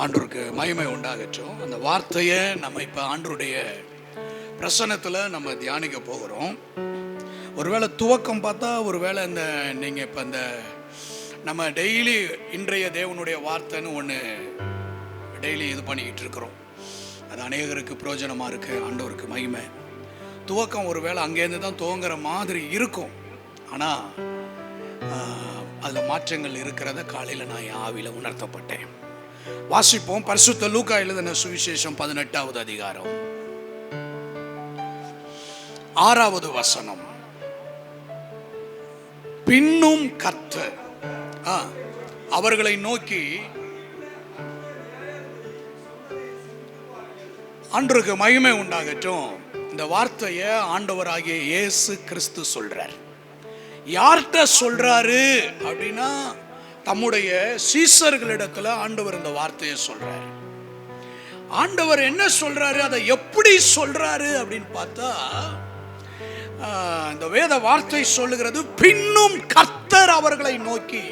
ஆண்டவருக்கு மகிமை உண்டாகட்டும். அந்த வார்த்தையை நம்ம இப்போ ஆண்டவருடைய பிரசன்னத்தில் நம்ம தியானிக்க போகிறோம். ஒருவேளை துவக்கம் பார்த்தா, ஒருவேளை இந்த நீங்கள் இப்போ இந்த நம்ம டெய்லி இன்றைய தேவனுடைய வார்த்தைன்னு ஒன்று டெய்லி இது பண்ணிக்கிட்டு இருக்கிறோம். அது அநேகருக்கு பிரயோஜனமாக இருக்குது. ஆண்டவருக்கு மகிமை. துவக்கம் ஒருவேளை அங்கேருந்து தான் துவங்குற மாதிரி இருக்கும், ஆனால் அதில் மாற்றங்கள் இருக்கிறத காலையில் நான் என் ஆவியில் உணர்த்தப்பட்டேன். வாசிப்போம். பரிசுத்த லூக்கா எழுதின சுவிசேஷம் 18வது அதிகாரம் 6வது வசனம். பின்னும் கர்த்தர் அவர்களை நோக்கி, ஆண்டவருக்கு மகிமை உண்டாகட்டும். இந்த வார்த்தையை ஆண்டவராகிய இயேசு கிறிஸ்து சொல்றார். யார்கிட்ட சொல்றாரு அப்படின்னா, தம்முடைய சீஷர்களிடத்துல ஆண்டவர் இந்த வார்த்தையை சொல்றாரு. ஆண்டவர் என்ன சொல்றாரு, அதை எப்படி சொல்றாரு அப்படின்னு பார்த்தா, இந்த வேத வார்த்தை சொல்லுகிறது, பின்னும் கர்த்தர் அவர்களை நோக்கி,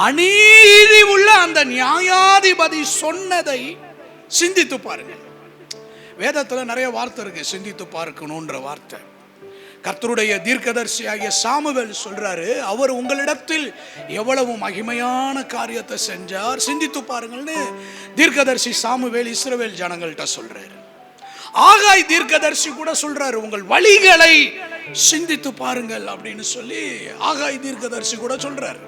அநீதி உள்ள அந்த நியாயாதிபதி சொன்னதை சிந்தித்து பாருங்க. வேதத்துல நிறைய வார்த்தை இருக்கு, சிந்தித்து பார்க்கணும்ன்ற வார்த்தை. கர்த்தருடைய தீர்க்கதரிசியாகிய சாமுவேல் சொல்றாரு, அவர் உங்களிடத்தில் எவ்வளவு மகிமையான காரியத்தை செஞ்சார், சிந்தித்து பாருங்கள்னு தீர்க்கதரிசி சாமுவேல் இஸ்ரவேல் ஜனங்கள்கிட்ட சொல்றாரு. ஆகாய் தீர்க்கதரிசி கூட சொல்றாரு, உங்கள் வழிகளை சிந்தித்து பாருங்கள் அப்படின்னு சொல்லி ஆகாய் தீர்க்கதரிசி கூட சொல்றாரு.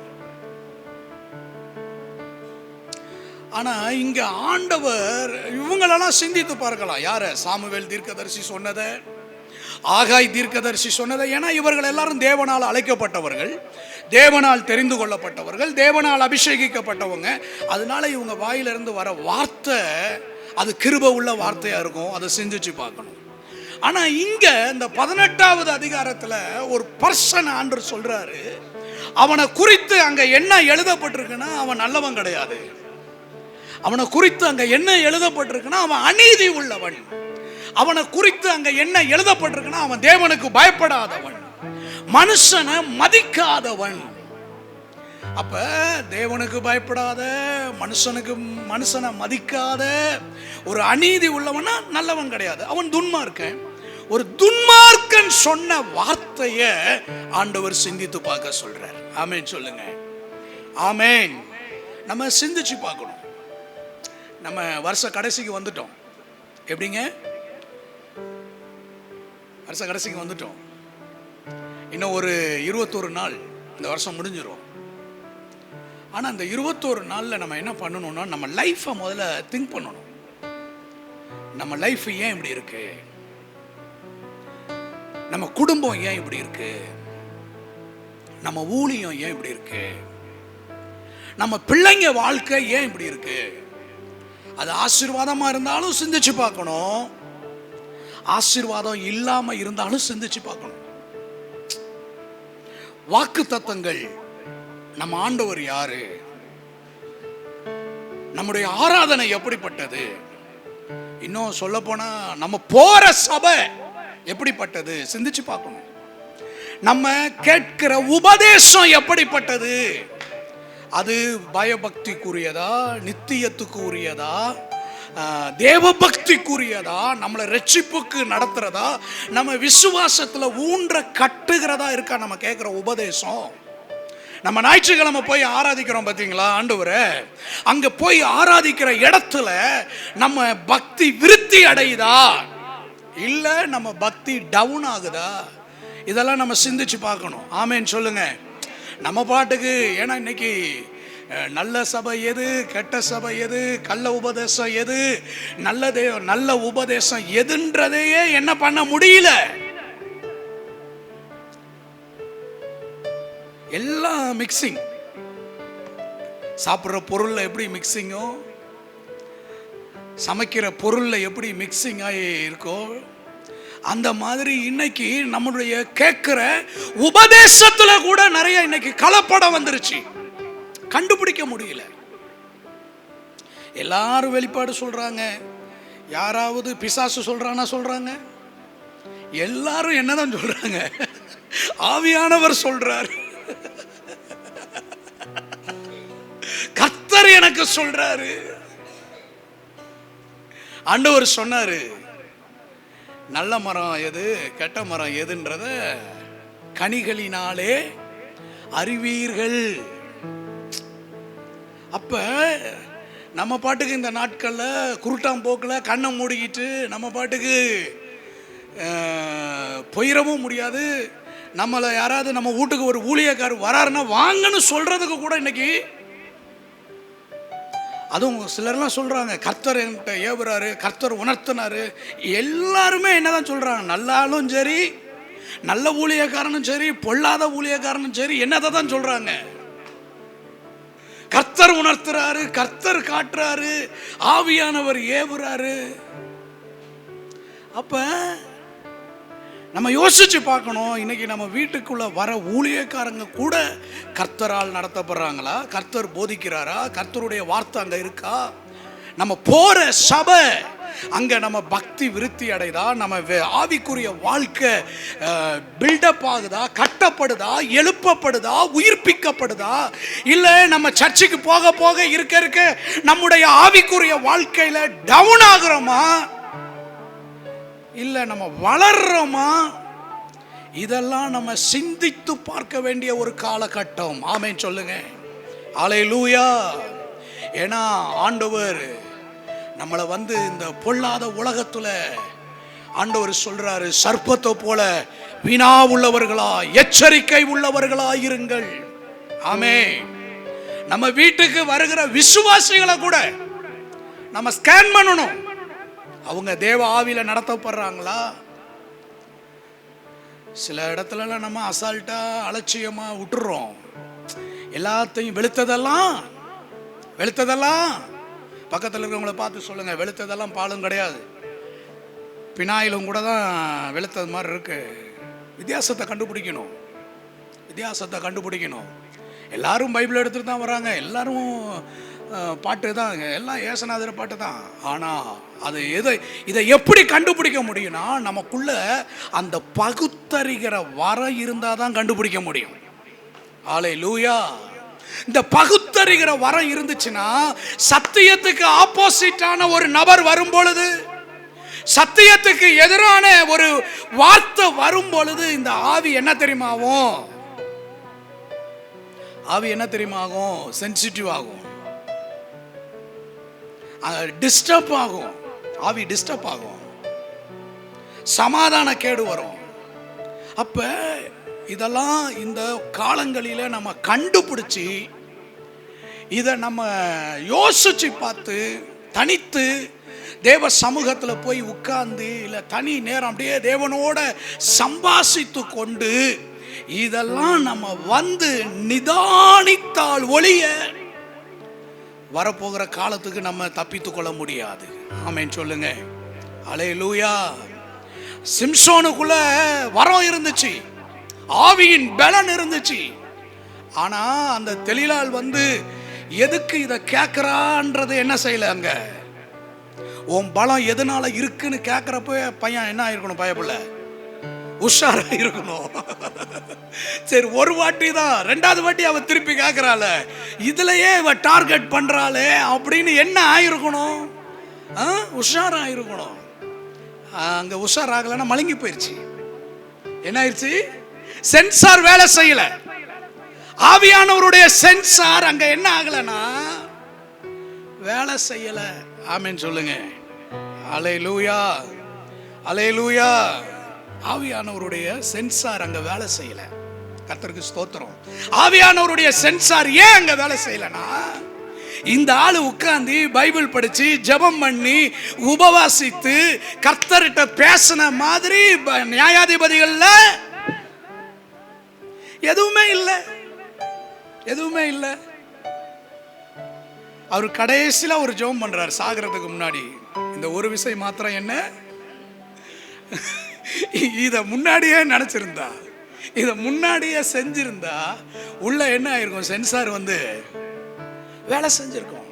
ஆனா இங்க ஆண்டவர் இவங்களெல்லாம் சிந்தித்து பார்க்கலாம். யார? சாமுவேல் தீர்க்கதரிசி சொன்னதை, ஆகாய் தீர்க்கதரிசி சொன்னதை. ஏன்னா இவர்கள் எல்லாரும் தேவனால் அழைக்கப்பட்டவர்கள், தேவனால் தெரிந்து கொள்ளப்பட்டவர்கள், தேவனால் அபிஷேகிக்கப்பட்டவங்க. அதனால இவங்க வாயிலிருந்து வர வார்த்தை அது கிருபை உள்ள வார்த்தையா இருக்கும். அதை சிந்திச்சு பார்க்கணும். ஆனா இங்க இந்த 18வது அதிகாரத்துல ஒரு பர்சன் ஆண்டவர் சொல்றாரு, அவனை குறித்து அங்க என்ன எழுதப்பட்டிருக்குன்னா, அவன் நல்லவன் கிடையாது. அவனை குறித்து அங்க என்ன எழுதப்பட்டிருக்குன்னா, அவன் அநீதி உள்ளவன். அவனை குறித்து அங்க என்ன எழுதப்பட்டிருக்குன்னா, அவன் தேவனுக்கு பயப்படாதவன், மனுஷனை மதிக்காதவன். அப்ப தேவனுக்கு பயப்படாத, மனுஷனை மதிக்காத ஒரு அநீதி உள்ளவனா நல்லவன் கிடையாது, அவன் துன்மார்க்கன். ஒரு துன்மார்க்கன் சொன்ன வார்த்தைய ஆண்டவர் சிந்தித்து பார்க்க சொல்றார். ஆமென் சொல்லுங்க. ஆமென். நம்ம சிந்திச்சு பார்க்கணும். நம்ம வருஷ கடைசிக்கு வந்துட்டோம். எப்படிங்க? வருஷ கடைசிக்கு வந்துட்டோம். இன்னும் ஒரு 21 நாள் இந்த வருஷம் முடிஞ்சிடும். ஆனால் அந்த 21 நாளில் நம்ம என்ன பண்ணணும்னா, நம்ம லைஃப்பை முதல்ல திங்க் பண்ணணும். நம்ம லைஃப் ஏன் இப்படி இருக்கு? நம்ம குடும்பம் ஏன் இப்படி இருக்கு? நம்ம ஊழியம் ஏன் இப்படி இருக்கு? நம்ம பிள்ளைங்க வாழ்க்கை ஏன் இப்படி இருக்கு? அது ஆசீர்வாதமா இருந்தாலும் சிந்திச்சு பார்க்கணும், ஆசீர்வாதம் இல்லாம இருந்தாலும் சிந்திச்சு பார்க்கணும். வாக்குத்தத்தங்கள், நம்ம ஆண்டவர் யாரு, நம்முடைய ஆராதனை எப்படிப்பட்டது, இன்னும் சொல்ல போனா நம்ம போற சபை எப்படிப்பட்டது சிந்திச்சு பார்க்கணும். நம்ம கேட்கிற உபதேசம் எப்படிப்பட்டது, அது பயபக்திக்குரியதா, நித்தியத்துக்கு உரியதா, தேவபக்திக்குரியதா, நம்மளை ரட்சிப்புக்கு நடத்துறதா, நம்ம விசுவாசத்துல ஊன்ற கட்டுகிறதா இருக்கா நம்ம கேட்கிற உபதேசம்? நம்ம ஞாயிற்றுக்கிழமை போய் ஆராதிக்கிறோம் பார்த்தீங்களா ஆண்டவரை, அங்க போய் ஆராதிக்கிற இடத்துல நம்ம பக்தி விருத்தி அடையுதா, இல்ல நம்ம பக்தி டவுன் ஆகுதா? இதெல்லாம் நம்ம சிந்திச்சு பார்க்கணும். ஆமேன்னு சொல்லுங்க. நம்ம பாட்டுக்கு, ஏன்னா இன்னைக்கு நல்ல சபை எது, கெட்ட சபை எது, கள்ள உபதேசம் எது, நல்ல உபதேசம் எதுன்றதையே என்ன பண்ண முடியல. எல்லாம் மிக்சிங். சாப்பிட்ற பொருள்ல எப்படி மிக்சிங்கோ, சமைக்கிற பொருள்ல எப்படி மிக்சிங் ஆகி இருக்கோ, அந்த மாதிரி இன்னைக்கு நம்முடைய கேட்கிற உபதேசத்துல கூட நிறைய இன்னைக்கு கலப்படம் வந்துருச்சு. கண்டுபிடிக்க முடியல. எல்லாரும் வெளிப்பாடு சொல்றாங்க, யாராவது பிசாசு சொல்றாங்க, எல்லாரும் என்னதான் சொல்றாங்க, ஆவியானவர் சொல்றார். கர்த்தர் எனக்கு சொல்றாரு. ஆண்டவர் சொன்னாரு, நல்ல மரம் எது கெட்ட மரம் எதுன்றத கனிகளினாலே அறிவீர்கள். அப்ப நம்ம பாட்டுக்கு இந்த நாட்கள்ல குருட்டாம் போக்கில் கண்ணை மூடிக்கிட்டு நம்ம பாட்டுக்கு போயிடவும் முடியாது. நம்மளை யாராவது நம்ம வீட்டுக்கு ஒரு ஊழியக்காரர் வராருன்னா வாங்கன்னு சொல்றதுக்கு கூட இன்னைக்கு, அதுவும் சிலர்லாம் சொல்றாங்க கர்த்தர் என்கிட்ட ஏவுறாரு, கர்த்தர் உணர்த்தினாரு. எல்லாருமே என்னதான் சொல்றாங்க, நல்லாலும் சரி நல்ல ஊழியக்காரனும் சரி பொல்லாத ஊழியக்காரனும் சரி என்னதை தான் சொல்றாங்க, கர்த்தர் உணர்த்துறாரு, கர்த்தர் காட்டுறாரு, ஆவியானவர் ஏவுறாரு. அப்ப நம்ம யோசிச்சு பார்க்கணும், இன்னைக்கு நம்ம வீட்டுக்குள்ள வர ஊழியக்காரங்க கூட கர்த்தரால் நடத்தப்படுறாங்களா, கர்த்தர் போதிக்கிறாரா, கர்த்தருடைய வார்த்தை அங்க இருக்கா, நம்ம போற சபை அங்க நம்ம பக்தி விருத்தி அடைதா, நம்ம ஆவிக்குரிய வாழ்க்கை பில்டப் ஆகுதா, கட்டப்படுதா, எழுப்பப்படுதா, உயிர்ப்பிக்கப்படுதா, இல்ல நம்ம சர்ச்சுக்கு போக போக இருக்க இருக்க நம்முடைய ஆவிக்குரிய வாழ்க்கையில டவுன் ஆகுறோமா, இல்ல நம்ம வளர்றோமா, இதெல்லாம் நம்ம சிந்தித்து பார்க்க வேண்டிய ஒரு காலகட்டம். ஆமென் சொல்லுங்க. அல்லேலூயா. ஏன்னா ஆண்டவர் நம்மளை இந்த பொல்லாத உலகத்துல ஆண்டவர் சொல்றாரு, சர்ப்பத்தை போல வினா உள்ளவர்களா எச்சரிக்கை உள்ளவர்களா இருங்கள். ஆமென். நம்ம வீட்டுக்கு வருகிற விசுவாசிகளை கூட நம்ம ஸ்கேன் பண்ணணும். அவங்க தேவ ஆவியில நடத்தப்படுறாங்களா? சில இடத்துலலாம் நம்ம அசால்ட்டா அலட்சியமா விட்டுறோம். எல்லாத்தையும் வெளுத்ததெல்லாம் பக்கத்தில் இருக்கிறவங்களை பார்த்து சொல்லுங்க, வெளுத்ததெல்லாம் பாலும் கிடையாது, பினாயிலும் கூட தான் வெளுத்தது மாதிரி இருக்கு. வித்தியாசத்தை கண்டுபிடிக்கணும். எல்லாரும் பைபிள் எடுத்துட்டு தான் வராங்க, எல்லாரும் பாட்டு தான், எல்லாம் ஏசுநாதர் பாட்டு தான். ஆனால் அது இதை எப்படி கண்டுபிடிக்க முடியும்னா, நமக்குள்ள அந்த பகுத்தறிகிற வரம் இருந்தால் தான் கண்டுபிடிக்க முடியும். அல்லேலூயா. இந்த பகுத்தறிகிற வரம் இருந்துச்சுன்னா, சத்தியத்துக்கு ஆப்போசிட்டான ஒரு நபர் வரும் பொழுது, சத்தியத்துக்கு எதிரான ஒரு வார்த்தை வரும் பொழுது, இந்த ஆவி என்ன தெரியுமாகும், சென்சிட்டிவ் ஆகும், டிஸ்டர்ப் ஆகும், ஆவி டிஸ்டர்ப் ஆகும், சமாதான கேடு வரும். அப்ப இதெல்லாம் இந்த காலங்களில நம்ம கண்டுபிடிச்சி இதை நம்ம யோசிச்சு பார்த்து தனித்து தேவ சமூகத்தில் போய் உட்கார்ந்து இல்லை தனி நேரம் அப்படியே தேவனோட சம்பாஷித்து கொண்டு இதெல்லாம் நம்ம நிதானித்தால் ஒழிய வரப்போகிற காலத்துக்கு நம்ம தப்பித்து கொள்ள முடியாது. ஆமென் சொல்லுங்க. அல்லேலூயா. சிம்சோனுக்குள்ள வரம் இருந்துச்சு, ஆவியின் பலன் இருந்துச்சு. ஆனா அந்த தெளிலால் எதுக்கு இதை கேட்கிறான்றது என்ன செய்யல. அங்க உன் பலம் எதனால இருக்குன்னு கேட்கிறப்ப பையன் என்ன ஆயிருக்கணும், பயப்படல, உஷாரா இருக்கணும். சரி, ஒரு வாட்டி தான், ரெண்டாவது வாட்டி அவ திருப்பி கேட்கிறாள், இதுலயே இவ டார்கெட் பண்றாளே அப்படின்னு என்ன ஆயிருக்கணும், உஷாரா இருக்கணும். அங்க உஷார் ஆகலன்னா மழுங்கி போயிருச்சு. என்ன ஆயிடுச்சு, சென்சார் வேலை செய்யல. ஆவியானவருடைய சென்சார் அங்க என்ன ஆகலன்னா வேலை செய்யல. ஆமென் சொல்லுங்க. அல்லேலூயா. அல்லேலூயா. ஆவியானவருடைய சென்சார் அங்க வேலை செய்யல. கர்த்தருக்கு ஸ்தோத்திரம். ஆவியானவருடைய சென்சார் ஏன் அங்க வேலை செய்யலனா, இந்த ஆளு உட்கார்ந்து பைபிள் படிச்சு ஜெபம் பண்ணி உபவாசித்து கர்த்தர்கிட்ட பேசின மாதிரி நியாயாதிபதிகள்ல எதுவுமே இல்லை. அவர் கடைசியில ஒரு ஜெபம் பண்றார் சாகிறதுக்கு முன்னாடி. இந்த ஒரு விஷயம் மாத்திரம் என்ன, இத முன்னாடியே நினைச்சிருந்தா, இத முன்னாடியே செஞ்சிருந்தா உள்ள என்ன ஆயிருக்கும், சென்சார் வேலை செஞ்சிருக்கும்.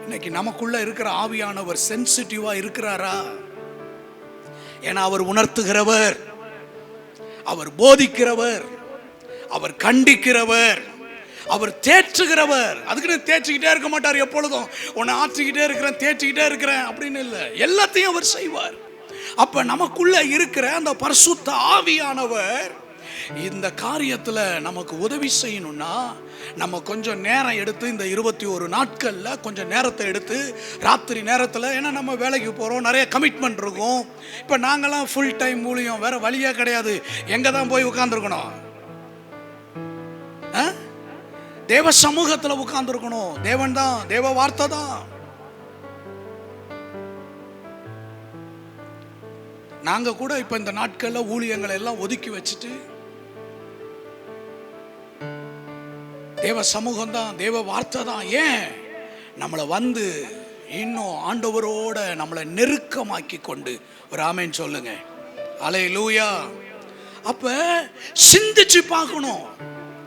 இன்னைக்கு நமக்குள்ள இருக்கிற ஆவியானவர் சென்சிட்டிவா இருக்கிறாரா? ஏன்னா அவர் உணர்த்துகிறவர், அவர் போதிக்கிறவர், அவர் கண்டிக்கிறவர், அவர் தேற்றுகிறவர். அதுக்குன்னு தேய்ச்சிக்கிட்டே இருக்க மாட்டார் எப்பொழுதும். உன்னை ஆற்றிக்கிட்டே இருக்கிறேன், தேய்ச்சிக்கிட்டே இருக்கிறேன் அப்படின்னு இல்லை. எல்லாத்தையும் அவர் செய்வார். அப்ப நமக்குள்ள இருக்கிற அந்த பரிசுத்த ஆவியானவர் இந்த காரியத்துல நமக்கு உதவி செய்யணும்னா நம்ம கொஞ்சம் நேரம் எடுத்து, இந்த 21 நாட்கள்ல கொஞ்சம் நேரத்தை எடுத்து, ராத்திரி நேரத்தில், ஏன்னா நம்ம வேலைக்கு போகிறோம், நிறைய கமிட்மெண்ட் இருக்கும். இப்போ நாங்களாம் ஃபுல் டைம் ஊழியம், வேற வழியே கிடையாது. எங்கே தான் போய் உட்காந்துருக்கணும்? தேவ சமூகத்தில் உட்கார்ந்துருக்கணும். தேவன் தான், தேவ வார்த்தை தான். நாங்க கூட இப்ப இந்த நாட்கள்ல ஊழியங்களை எல்லாம் ஒதுக்கி வச்சுட்டு தேவ சமூகம் தான், தேவ வார்த்தை தான். ஏன் நம்மளை வந்து இன்னும் ஆண்டவரோட நம்மளை நெருக்கமாக்கி கொண்டு. ஒரு ஆமென் சொல்லுங்க. அல்லேலூயா. அப்ப சிந்திச்சு பார்க்கணும்,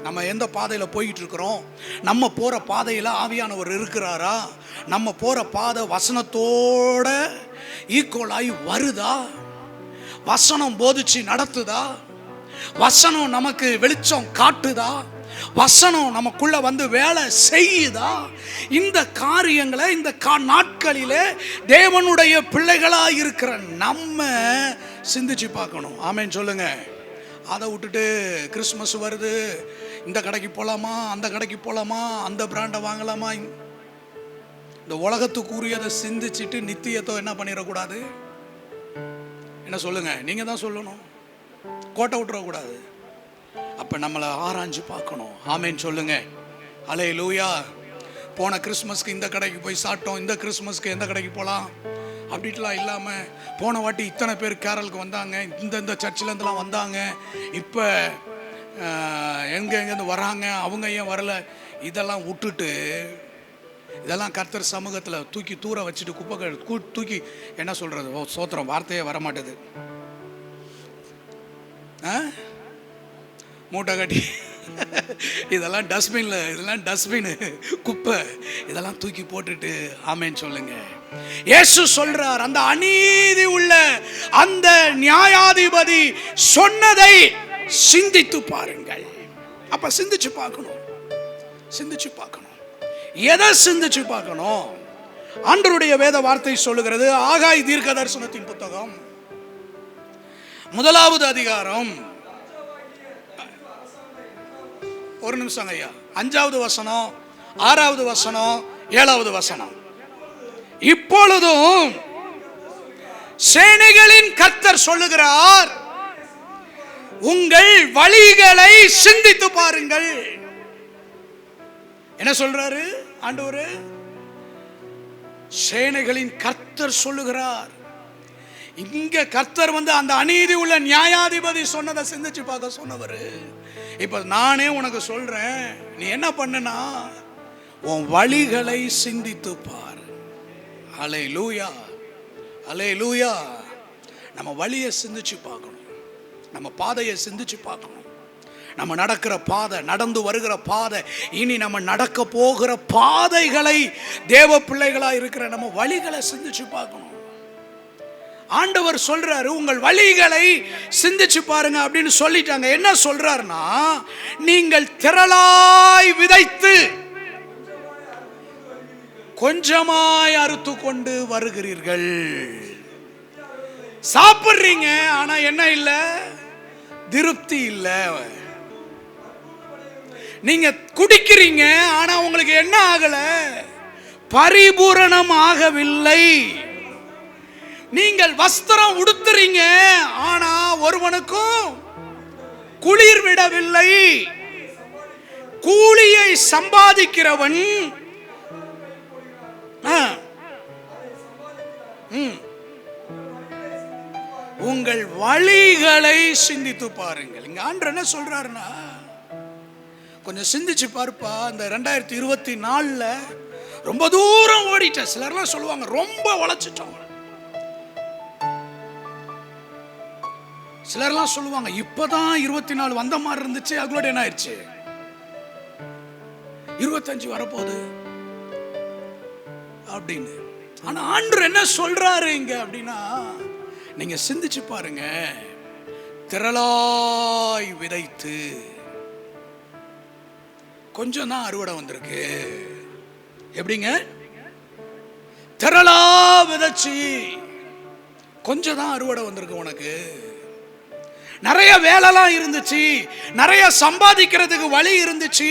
நம்ம எந்த பாதையில போயிட்டு இருக்கிறோம். நம்ம போற பாதையில ஆவியானவர் இருக்கிறாரா? நம்ம போற பாதை வசனத்தோட ஈக்குவலாய் வருதா? வசனம் போதிச்சு நடத்துதா? வசனம் நமக்கு வெளிச்சம் காட்டுதா? வசனம் நமக்குள்ள வந்து வேலை செய்யுதா? இந்த காரியங்களை இந்த நாட்களிலே தேவனுடைய பிள்ளைகளா இருக்கிற நம்ம சிந்திச்சு பார்க்கணும். ஆமென் சொல்லுங்க. அதை விட்டுட்டு கிறிஸ்மஸ் வருது, இந்த கடைக்கு போகலாமா, அந்த கடைக்கு போகலாமா, அந்த பிராண்டை வாங்கலாமா, இந்த உலகத்துக்குரியதை சிந்திச்சுட்டு நித்தியத்தை என்ன பண்ணிடக்கூடாது? என்ன சொல்லுங்க, நீங்க தான் சொல்லணும். கோட்டை விட்டுறக்கூடாது. அப்ப நம்மளை ஆராய்ஞ்சு பார்க்கணும். ஆமென் சொல்லுங்க. அல்லேலூயா. போன கிறிஸ்மஸ்க்கு இந்த கடைக்கு போய் சாப்பிட்டோம், இந்த கிறிஸ்மஸ்க்கு எந்த கடைக்கு போகலாம் அப்படின்ட்டுலாம் இல்லாமல், போன வாட்டி இத்தனை பேர் கேரளுக்கு வந்தாங்க, இந்த சர்ச்சிலேருந்துலாம் வந்தாங்க, இப்போ எங்கேருந்து வராங்க, அவங்க ஏன் வரல, இதெல்லாம் விட்டுட்டு இதெல்லாம் கர்த்தர் சமூகத்தில் தூக்கி தூர வச்சுட்டு குப்பை தூக்கி என்ன சொல்கிறது, சோத்திரம் வார்த்தையே வரமாட்டேது, மூட்டை கட்டி இதெல்லாம் டஸ்ட்பின்ல, இதெல்லாம் டஸ்ட்பின் குப்பை, இதெல்லாம் தூக்கி போட்டுட்டு ஆமென் சொல்லுங்க. இயேசு சொல்றார், அந்த அநீதி உள்ள அந்த நியாயாதிபதி சொன்னதை சிந்தித்து பாருங்கள். அப்ப சிந்திச்சு பார்க்கணும். சிந்திச்சு பார்க்கணும். எதை சிந்திச்சு பார்க்கணும்? ஆண்டவருடைய வேத வார்த்தை சொல்லுகிறது. ஆகாய் தீர்க்க தரிசனத்தின் புத்தகம் 1வது அதிகாரம், ஒரு நிமிஷம் ஐயா, 5வது வசனம், 6வது வசனம், 7வது வசனம். இப்பொழுதும் சேனைகளின் கர்த்தர் சொல்லுகிறார், உங்கள் வழிகளை சிந்தித்து பாருங்கள். என்ன சொல்றாரு ஆண்டவரே? சேனைகளின் கர்த்தர் சொல்லுகிறார். இங்க கர்த்தர் வந்து அந்த அநீதி உள்ள நியாயாதிபதி சொன்னதை சிந்திச்சு பார்க்க சொன்னவர். இப்ப நானே உனக்கு சொல்றேன், நீ என்ன பண்ணுனா உன் வழிகளை சிந்தித்து பார். அல்லேலூயா, அல்லேலூயா. நம்ம வழியை சிந்திச்சு பார்க்கணும், நம்ம பாதையை சிந்திச்சு பார்க்கணும். நம்ம நடக்கிற பாதை, நடந்து வருகிற பாதை, இனி நம்ம நடக்க போகிற பாதைகளை தேவ பிள்ளைகளா இருக்கிற நம்ம வழிகளை சிந்திச்சு பார்க்கணும். ஆண்டவர் சொல்றாரு, உங்கள் வழிகளை சிந்திச்சு பாருங்க அப்படின்னு சொல்லிட்டாங்க. என்ன சொல்றாருன்னா, நீங்கள் திரளாய் விதைத்து கொஞ்சமாய் அறுத்து கொண்டு வருகிறீர்கள். சாப்பிடுறீங்க, ஆனா என்ன இல்ல? திருப்தி இல்ல. நீங்க குடிக்கிறீங்க, ஆனா உங்களுக்கு என்ன ஆகல? பரிபூரணம் ஆகவில்லை. நீங்கள் வஸ்திரம் உடுத்துறீங்க, ஆனா ஒருவனுக்கும் குளிர் விடவில்லை. கூலியை சம்பாதிக்கிறவன் உங்கள் வழிகளை சிந்தித்து பாருங்கள். இங்க ஆண்டவர் என்ன சொல்றாருன்னா, கொஞ்சம் சிந்திச்சு பாருப்பா. இந்த 2024 ரொம்ப தூரம் ஓடிட்ட. சிலர்லாம் சொல்லுவாங்க ரொம்ப உழைச்சிட்டோம். சிலர்லாம் சொல்லுவாங்க இப்பதான் 24 வந்த மாதிரி இருந்துச்சு, அதோட என்ன ஆயிடுச்சு, 25 வரப்போகுது அப்படின்னு. ஆனா ஆண்டவர் என்ன சொல்றாரு இங்க அப்படின்னா, நீங்க சிந்திச்சு பாருங்க. திரளாய் விதைத்து கொஞ்சம் தான் அறுவடை வந்திருக்கு. எப்படிங்க? திரளா விதைச்சி கொஞ்சம் தான் அறுவடை வந்திருக்கு உனக்கு. நிறைய வேலைலாம் இருந்துச்சு, நிறைய சம்பாதிக்கிறதுக்கு வழி இருந்துச்சு,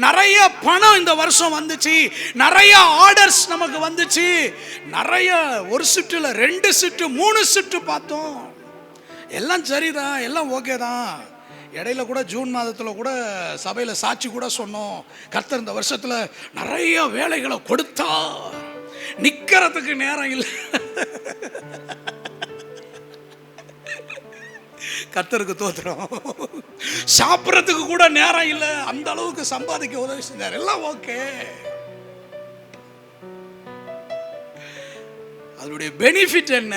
நிறைய பணம் இந்த வருஷம் வந்துச்சு, நிறைய ஆர்டர்ஸ் நமக்கு வந்துச்சு, நிறைய ஒரு ஷிஃப்ட்ல 2 ஷிஃப்ட் 3 ஷிஃப்ட் பார்த்தோம். எல்லாம் சரிதான், எல்லாம் ஓகே தான். இடையில கூட ஜூன் மாதத்தில் கூட சபையில் சாட்சி கூட சொன்னோம், கர்த்தர் இந்த வருஷத்தில் நிறைய வேலைகளை கொடுத்தா, நிக்கிறதுக்கு நேரம் இல்லை. கர்த்தருக்கு தோத்திரம். சாப்பிட்றதுக்கு கூட நேரம் இல்லை, அந்த அளவுக்கு சம்பாதிக்க உதவி செஞ்சார். எல்லாம் ஓகே. அதனுடைய பெனிஃபிட் என்ன?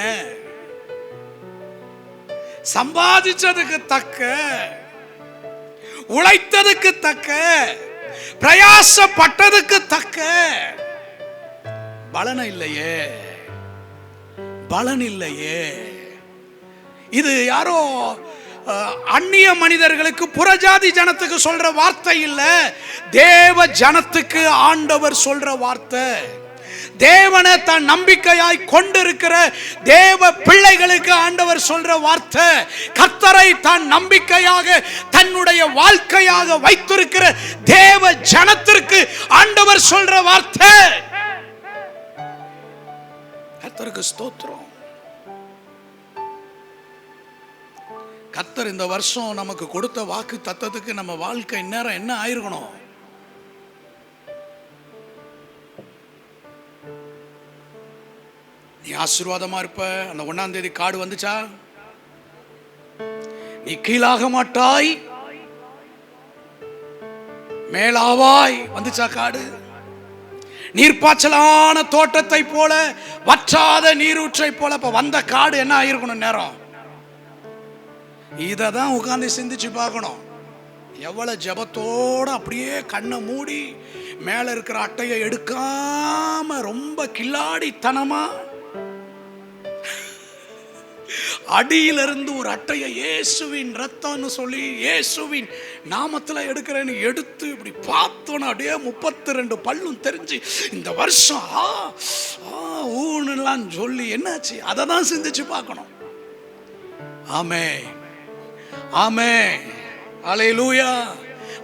சம்பாதிச்சதுக்கு தக்க, உழைத்ததுக்கு தக்க, பிரயாசப்பட்டதுக்கு தக்க பலன் இல்லையே, பலன் இல்லையே. இது யாரோ அந்நிய மனிதர்களுக்கு, புறஜாதி ஜனத்துக்கு சொல்ற வார்த்தை இல்ல, தேவ ஜனத்துக்கு ஆண்டவர் சொல்ற வார்த்தை. தேவனை தன் நம்பிக்கையாய் கொண்டிருக்கிற தேவ பிள்ளைகளுக்கு ஆண்டவர் சொல்ற வார்த்தை. கர்த்தரை தன் நம்பிக்கையாக தன்னுடைய வாழ்க்கையாக வைத்திருக்கிற தேவ ஜனத்திற்கு ஆண்டவர் சொல்ற வார்த்தை. கர்த்தருக்கு ஸ்தோத்திரம். கர்த்தர் இந்த வருஷம் நமக்கு கொடுத்த வாக்கு தத்தத்துக்கு நம்ம வாழ்க்கை நேரம் என்ன ஆயிருக்கணும்? நீ ஆசீர்வாதமா இருப்ப. அந்த 1ஆம் தேதி கார்டு வந்துச்சா? நீ கீழாக மாட்டாய் மேலாவாய் வந்துச்சா கார்டு? நீர்ப்பாய்ச்சலான தோட்டத்தை போல, வற்றாத நீரூற்றை போல. இப்ப வந்த கார்டு என்ன ஆயிருக்கணும் நேரம்? இதை தான் உட்கார்ந்து சிந்திச்சு பார்க்கணும். எவ்வளவு ஜபத்தோட அப்படியே கண்ணை மூடி மேல இருக்கிற அட்டையை எடுக்காம ரொம்ப கில்லாடித்தனமா அடியிலிருந்து ஒரு அட்டையை இயேசுவின் ரத்தம்னு சொல்லி இயேசுவின் நாமத்தில் எடுக்கிறேன்னு எடுத்து இப்படி பார்த்தோன்னு அப்படியே 32 பல்லும் தெரிஞ்சு இந்த வருஷம் ஊன்னுலாம் சொல்லி என்னாச்சு அதை தான் சிந்திச்சு பார்க்கணும். ஆமே ஆமே அல்லேலூயா.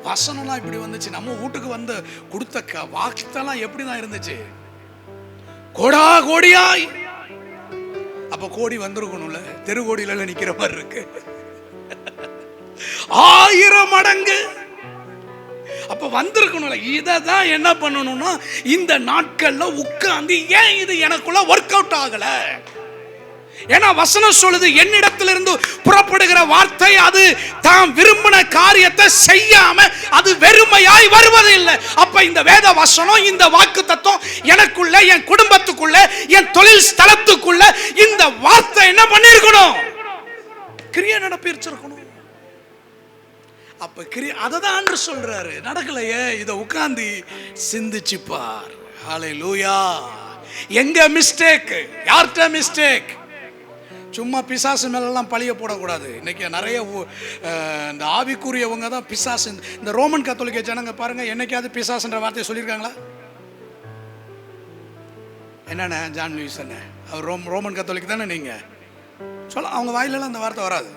வசனம்லாம் இப்படி வந்துச்சு. நம்ம வீட்டுக்கு வந்து கொடுத்த வாக்குத்தெல்லாம் எப்படி தான் இருந்துச்சு? கோடா கோடியாய். அப்ப கோடி வந்திருக்கணும்ல, தெரு கோடியில நிக்கிற மாதிரி இருக்கு. 1000 மடங்கு அப்ப வந்திருக்கணும்ல. இதை தான் என்ன பண்ணணும்னா, இந்த நாட்கள்ல உட்கார்ந்து ஏன் இது எனக்குள்ள ஒர்க் அவுட் ஆகல? ஏன்னா வசனம் சொல்லுது, என்னிடத்திலிருந்து புறப்படுகிற வார்த்தை அது தாம் விரும்பின காரியத்தை செய்யாம அது வெறுமையாய் வருவது இல்லை. அப்ப இந்த வேத வசனம், இந்த வாக்கு தத்துவம் எனக்குள்ள, என் குடும்பத்துக்குள்ள, என் தொழில் ஸ்தலத்துக்குள்ள இந்த வார்த்தை என்ன பண்ணிருக்கணும்? கிரியை நடப்பிச்சிருக்கணும். அப்ப அதை தான் சொல்றாரு. நடக்கலையே, இதை உட்கார்ந்து சிந்திச்சு பார். ஹல்லேலூயா. எங்க மிஸ்டேக்? யார்கிட்ட மிஸ்டேக்? சும்மா பிசாசு மேலெல்லாம் பழிய போடக்கூடாது. இன்னைக்கு நிறைய இந்த ஆவிக்குரியவங்க தான் பிசாசு. இந்த ரோமன் கத்தோலிக்க ஜனங்க பாருங்க, என்னைக்காவது பிசாசுன்ற வார்த்தையை சொல்லியிருக்காங்களா? என்னண்ணே ஜான் லூயிஸ் அண்ணே, அவர் ரோமன் கத்தோலிக் தானே? நீங்க சொல்ல, அவங்க வாயிலெல்லாம் அந்த வார்த்தை வராது.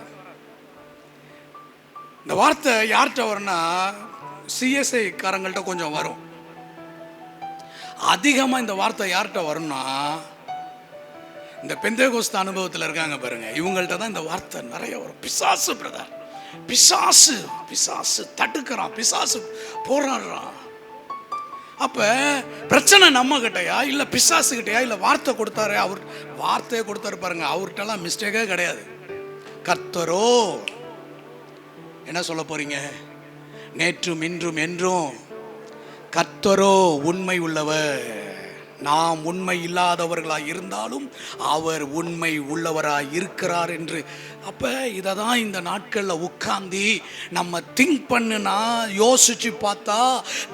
இந்த வார்த்தை யார்கிட்ட வரும்னா, சிஎஸ்ஐ காரங்கள்ட்ட கொஞ்சம் வரும். அதிகமாக இந்த வார்த்தை யார்கிட்ட வரும்னா, இந்த பெந்தேகோஸ்து அனுபவத்தில் இருக்காங்க பாருங்க, இவங்கள்ட்ட தான் இந்த வார்த்தை நிறைய வரும். பிசாசு பிரதர், பிசாசு பிசாசு தடுக்கிறான், பிசாசு போராடுறான். அப்ப பிரச்சனை நம்ம கிட்டயா இல்ல பிசாசு கிட்டயா? இல்ல வார்த்தை கொடுத்தாரு, அவர் வார்த்தையை கொடுத்தாரு பாருங்க, அவர்கிட்டலாம் மிஸ்டேக்கே கிடையாது. கர்த்தரோ என்ன சொல்ல போறீங்க? நேற்றும் இன்றும் என்றும் கர்த்தரோ உண்மை உள்ளவர். நாம் உண்மை இல்லாதவர்களாய் இருந்தாலும் அவர் உண்மை உள்ளவராய் இருக்கிறார் என்று. அப்ப இதை தான் இந்த நாட்களில் உட்கார்ந்து நம்ம திங்க் பண்ணுனா, யோசிச்சு பார்த்தா,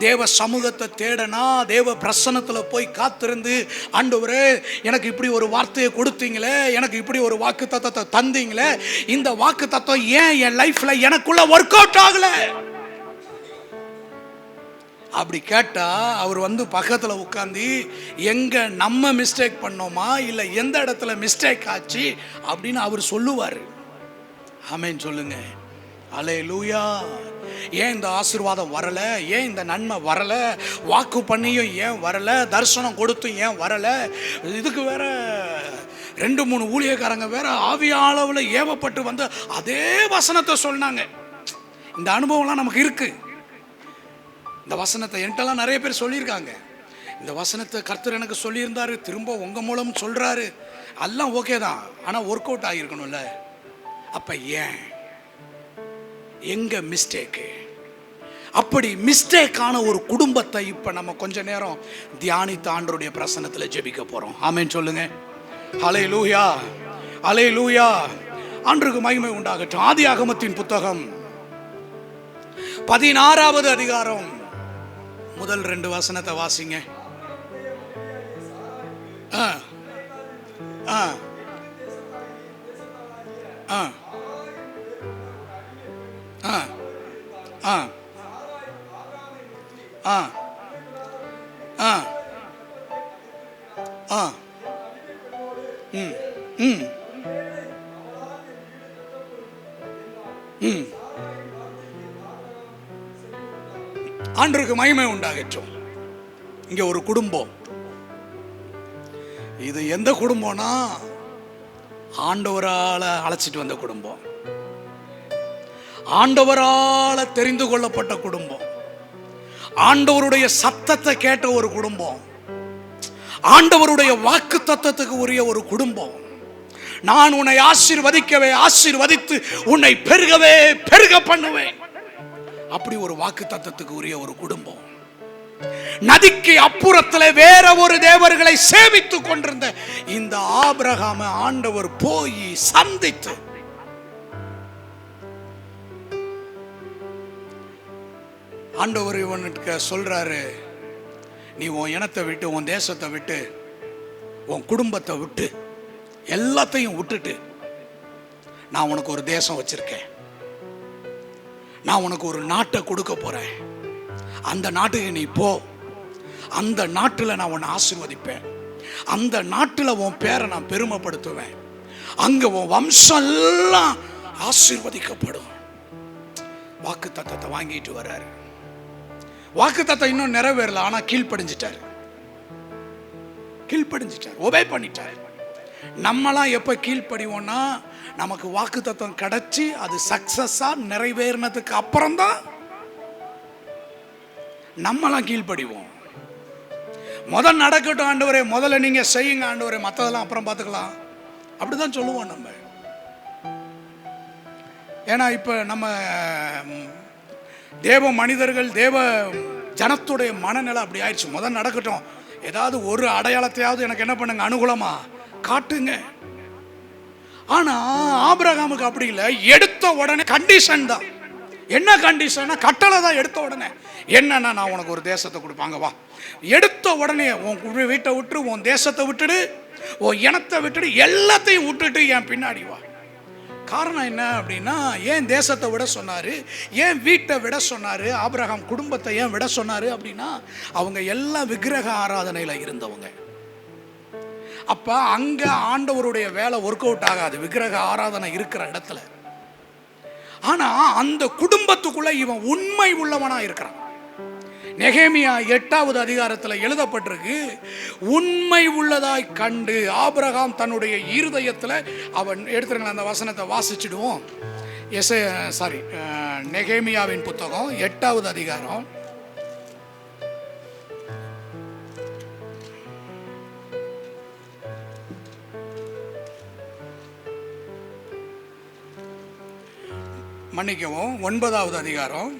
தேவ சமூகத்தை தேடனா, தேவ பிரசன்னத்தில் போய் காத்திருந்து, ஆண்டவரே எனக்கு இப்படி ஒரு வார்த்தையை கொடுத்தீங்களே, எனக்கு இப்படி ஒரு வாக்கு தத்தத்தை தந்தீங்களே, இந்த வாக்கு தத்துவம் ஏன் என் லைஃப்ல எனக்குள்ள ஒர்க் அவுட் ஆகல? அப்படி கேட்டா அவர் வந்து பக்கத்தில் உட்காந்து எங்க நம்ம மிஸ்டேக் பண்ணோமா இல்லை எந்த இடத்துல மிஸ்டேக் ஆச்சு அப்படின்னு அவர் சொல்லுவார். ஆமென் சொல்லுங்க. அல்லேலூயா. ஏன் இந்த ஆசீர்வாதம் வரல, ஏன் இந்த நன்மை வரல, வாக்கு பண்ணியும் ஏன் வரல, தரிசனம் கொடுத்தும் ஏன் வரல, இதுக்கு வேற 2-3 ஊழியக்காரங்க வேற ஆவியாளவில் ஏவப்பட்டு வந்து அதே வசனத்தை சொன்னாங்க. இந்த அனுபவம்லாம் நமக்கு இருக்கு. இந்த வசனத்தை என்கிட்டலாம் நிறைய பேர் சொல்லியிருக்காங்க. இந்த வசனத்தை கர்த்தர் எனக்கு சொல்லியிருந்தாரு, திரும்ப உங்க மூலம் சொல்றாரு, எல்லாம் ஓகே தான், ஆனால் ஒர்க் அவுட் ஆகியிருக்கணும்ல. அப்ப ஏன், எங்க மிஸ்டேக்கு? அப்படி மிஸ்டேக்கான ஒரு குடும்பத்தை இப்ப நம்ம கொஞ்ச நேரம் தியானித்து ஆண்டவருடைய பிரசன்னத்தில் ஜெபிக்க போறோம். ஆமென் சொல்லுங்க. ஹல்லேலூயா, ஹல்லேலூயா. ஆண்டவருக்கு மகிமை உண்டாகட்டும். ஆதியாகமத்தின் புத்தகம் 16வது அதிகாரம் முதல் 2 வசனத்தை வாசிங்க. ஆண்டவருக்கு மகிமை உண்டாகட்டும். இங்க ஒரு குடும்பம். இது எந்த குடும்பம்னா ஆண்டவரால அழைச்சிட்டு வந்த குடும்பம், ஆண்டவரால தெரிந்து கொள்ளப்பட்ட குடும்பம், ஆண்டவருடைய சத்தத்தை கேட்ட ஒரு குடும்பம், ஆண்டவருடைய வாக்கு தத்தத்துக்கு உரிய ஒரு குடும்பம். நான் உன்னை ஆசீர்வதிக்கவே ஆசீர்வதித்து உன்னை பெருகவே பெருக பண்ணுவேன். அப்படி ஒரு வாக்கு தத்தத்துக்கு உரிய ஒரு குடும்பம். நதிக்கு அப்புறத்தில் வேற ஒரு தேவர்களை சேவித்துக் கொண்டிருந்த இந்த ஆபிரகாமை ஆண்டவர் போய் சந்தித்து ஆண்டவர் இவனுக்கு சொல்றாரு, நீ உன் இனத்தை விட்டு, உன் தேசத்தை விட்டு, உன் குடும்பத்தை விட்டு, எல்லாத்தையும் விட்டுட்டு நான் உனக்கு ஒரு தேசம் வச்சிருக்கேன், நான் உனக்கு ஒரு நாட்டை கொடுக்க போறேன், அந்த நாட்டுக்கு நீ போ, அந்த நாட்டில் நான் உன்னை ஆசீர்வதிப்பேன், அந்த நாட்டில் உன் பேரை நான் பெருமைப்படுத்துவேன், அங்க உன் வம்சம் எல்லாம் ஆசீர்வதிக்கப்படும். வாக்கு தத்தத்தை வாங்கிட்டு வர்றாரு. வாக்கு தத்தம் இன்னும் நிறைவேறல, ஆனா கீழ்ப்படிஞ்சிட்டாரு, ஒபே பண்ணிட்டாரு. நம்மளாம் எப்ப கீழ்ப்படிவோம்னா நமக்கு வாக்கு தத்தம் கிடைச்சி அது சக்சஸா நிறைவேறினதுக்கு அப்புறம் தான் நம்மளாம் கீழ்ப்படிவோம். முதல் நடக்கட்டும் ஆண்டவரே, முதல்ல நீங்க செய்யுங்க ஆண்டவரே, மற்றதெல்லாம் அப்புறம் பார்த்துக்கலாம், அப்படிதான் சொல்லுவோம் நம்ம. ஏன்னா இப்ப நம்ம தேவ மனிதர்கள், தேவ ஜனத்துடைய மனநிலை அப்படி ஆயிடுச்சு. முதல் நடக்கட்டும், ஏதாவது ஒரு அடையாளத்தையாவது எனக்கு என்ன பண்ணுங்க, அனுகூலமா காட்டுங்க. ஆனா ஆபிரகாமுக்கு அப்படி இல்லை. எடுத்த உடனே கண்டிஷன் தான். என்ன கண்டிஷன்? கட்டளை தான். எடுத்த உடனே என்னன்னா, நான் உனக்கு ஒரு தேசத்தை கொடுப்பாங்க, வா. எடுத்த உடனே உன் வீட்டை விட்டு, உன் தேசத்தை விட்டுடு, உன் இனத்தை விட்டுடு, எல்லாத்தையும் விட்டுட்டு என் பின்னாடி வா. காரணம் என்ன அப்படின்னா, ஏன் தேசத்தை விட சொன்னாரு, ஏன் வீட்டை விட சொன்னாரு, ஆபிரகாம் குடும்பத்தை ஏன் விட சொன்னாரு அப்படின்னா, அவங்க எல்லாம் விக்கிரக ஆராதனையில இருந்தவங்க. அப்ப அங்க ஆண்டவருடைய வேலை ஒர்க் அவுட் ஆகாது விக்கிரக ஆராதனை இருக்கிற இடத்துல. ஆனா அந்த குடும்பத்துக்குள்ள இவன் உண்மை உள்ளவனா இருக்கிறான். நெகேமியா 8வது அதிகாரத்தில் எழுதப்பட்டிருக்கு, உண்மை உள்ளதாய் கண்டு ஆபிரகாம் தன்னுடைய இருதயத்தில், அவன் எடுத்துருங்க அந்த வசனத்தை வாசிச்சிடுவோம். நெகேமியாவின் புத்தகம் 8வது அதிகாரம் மன்னிக்கவும் 9வது அதிகாரம்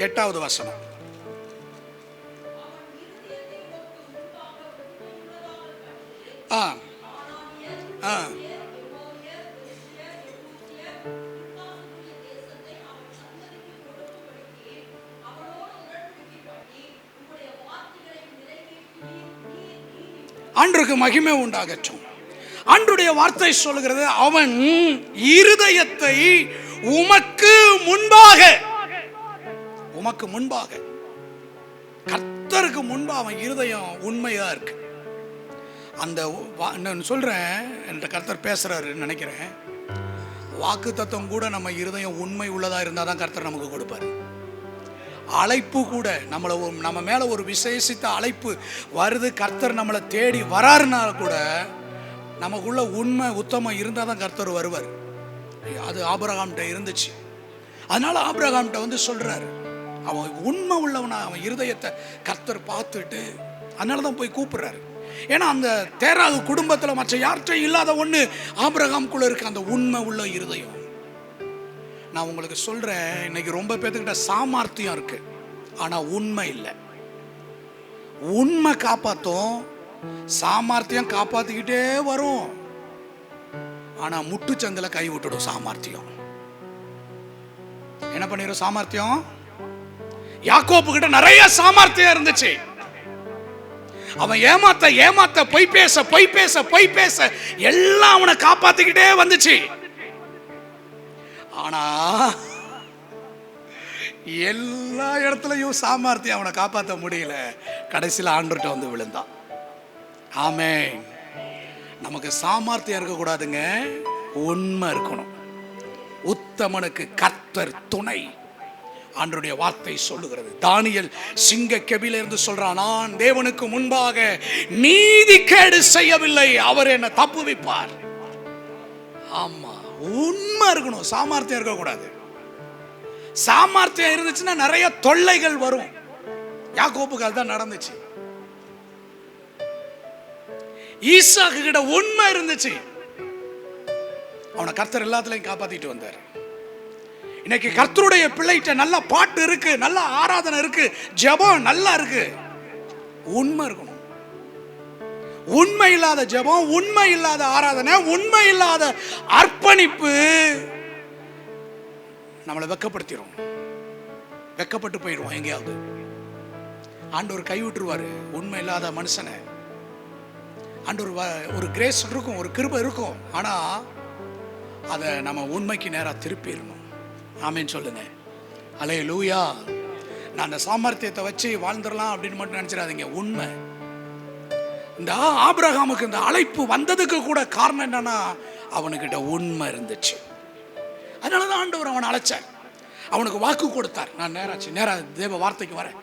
8வது வசனம். ஆண்டவருக்கு மகிமை உண்டாகட்டும். ஆண்டவருடைய வார்த்தை சொல்லுகிறது, அவன் இருதயத்தை உமக்கு முன்பாக கர்த்தருக்கு முன்பு அவன் இருதயம் உண்மையா இருக்கு. அந்த நான் சொல்றேன், என்ற கர்த்தர் பேசுறாருன்னு நினைக்கிறேன். வாக்கு தத்துவம் கூட நம்ம இருதயம் உண்மை உள்ளதா இருந்தால் தான் கர்த்தர் நமக்கு கொடுப்பாரு. அழைப்பு கூட நம்ம மேல ஒரு விசேஷித்த அழைப்பு வருது, கர்த்தர் நம்மளை தேடி வராருன்னா கூட நமக்குள்ள உண்மை உத்தமம் இருந்தால் தான் கர்த்தர் வருவார். அது ஆபிரகாம்கிட்ட இருந்துச்சு. அதனால ஆபிரகாம்கிட்ட வந்து சொல்றாரு, அவன் உண்மை உள்ளவனா, அவன் இருதயத்தை கர்த்தர் பார்த்துட்டு அதனால தான் போய் கூப்பிடுறாரு. ஏன்னா அந்த தேராகு குடும்பத்தில் மற்ற யார்கிட்டையும் இல்லாத ஒன்று ஆபிரகாம்குள்ள இருக்கு, அந்த உண்மை உள்ள இருதயம். நான் உங்களுக்கு சொல்றேன், இன்னைக்கு ரொம்ப பேர்த்துக்கிட்ட சாமர்த்தியம் இருக்கு, ஆனா உண்மை இல்லை. உண்மை காப்பாத்தும், சாமர்த்தியம் காப்பாத்திக்கிட்டே வரும். ஆனா முட்டுச்சந்தில கை விட்டுடும் சாமர்த்தியம். என்ன பண்ணிரும் சாமர்த்தியம்? யாக்கோபு கிட்ட நிறைய சாமர்த்தியம் இருந்துச்சு. அவன் ஏமாத்த பொய் பேச எல்லாம் அவனை காப்பாத்திக்கிட்டே வந்துச்சு. ஆனா எல்லா இடத்துலயும் சாமர்த்தியம் அவனை காப்பாற்ற முடியல. கடைசியில் ஆண்டவர்கிட்ட வந்து விழுந்தான். ஆமென். நமக்கு சாமர்த்தியம் இருக்கக்கூடாதுங்க, உண்மை இருக்கணும். உத்தமனுக்கு கர்த்தர் துணை, ஆண்டவருடைய வார்த்தை சொல்லுகிறது. தானியேல் சிங்க கெபில இருந்து சொல்றான், நான் தேவனுக்கு முன்பாக நீதி கேடு செய்யவில்லை, அவர் என்னை தப்புவிப்பார். ஆமா, உண்மை இருக்கணும், சாமர்த்தியம் இருக்கக்கூடாது. சாமர்த்தியம் இருந்துச்சுன்னா நிறைய தொல்லைகள் வரும். யாக்கோபுக்கு அதுதான் நடந்துச்சு. ஈசாக்கு கிட்ட உண்மை இருந்துச்சு, அவனை கர்த்தர் எல்லாத்துலயும் காப்பாத்திட்டு வந்தார். இன்னைக்கு கர்த்தருடைய பிள்ளைகிட்ட நல்ல பாட்டு இருக்கு, நல்ல ஆராதனை இருக்கு, ஜெபம் நல்லா இருக்கு. உண்மை இருக்கணும். உண்மை இல்லாத ஜெபம், உண்மை இல்லாத ஆராதனை, உண்மை இல்லாத அர்ப்பணிப்பு நம்மளை வெக்கப்படுத்திடும். வெக்கப்பட்டு போயிடுவோம் எங்கேயாவது. ஆண்டவர் கை விட்டுருவாரு உண்மை இல்லாத மனுஷனை. ஆண்டவர் ஒரு கிரேஸ் இருக்கும், ஒரு கிருபை இருக்கும், ஆனா அதை நம்ம உண்மைக்கு நேராக திருப்பிடணும். ஆமேன்னு சொல்லுங்க. அல்லேலூயா. நான் அந்த சாமர்த்தியத்தை வச்சு வாழ்ந்துடலாம் அப்படின்னு மட்டும் நினைச்சிடாதீங்க. உண்மை. இந்த ஆபிரகாமுக்கு இந்த அழைப்பு வந்ததுக்கு கூட காரணம் என்னன்னா, அவனுக்கிட்ட உண்மை இருந்துச்சு. அதனாலதான் ஆண்டவர் அவனை அழைச்சார், அவனுக்கு வாக்கு கொடுத்தார். நான் நேரா தேவ வார்த்தைக்கு வரேன்.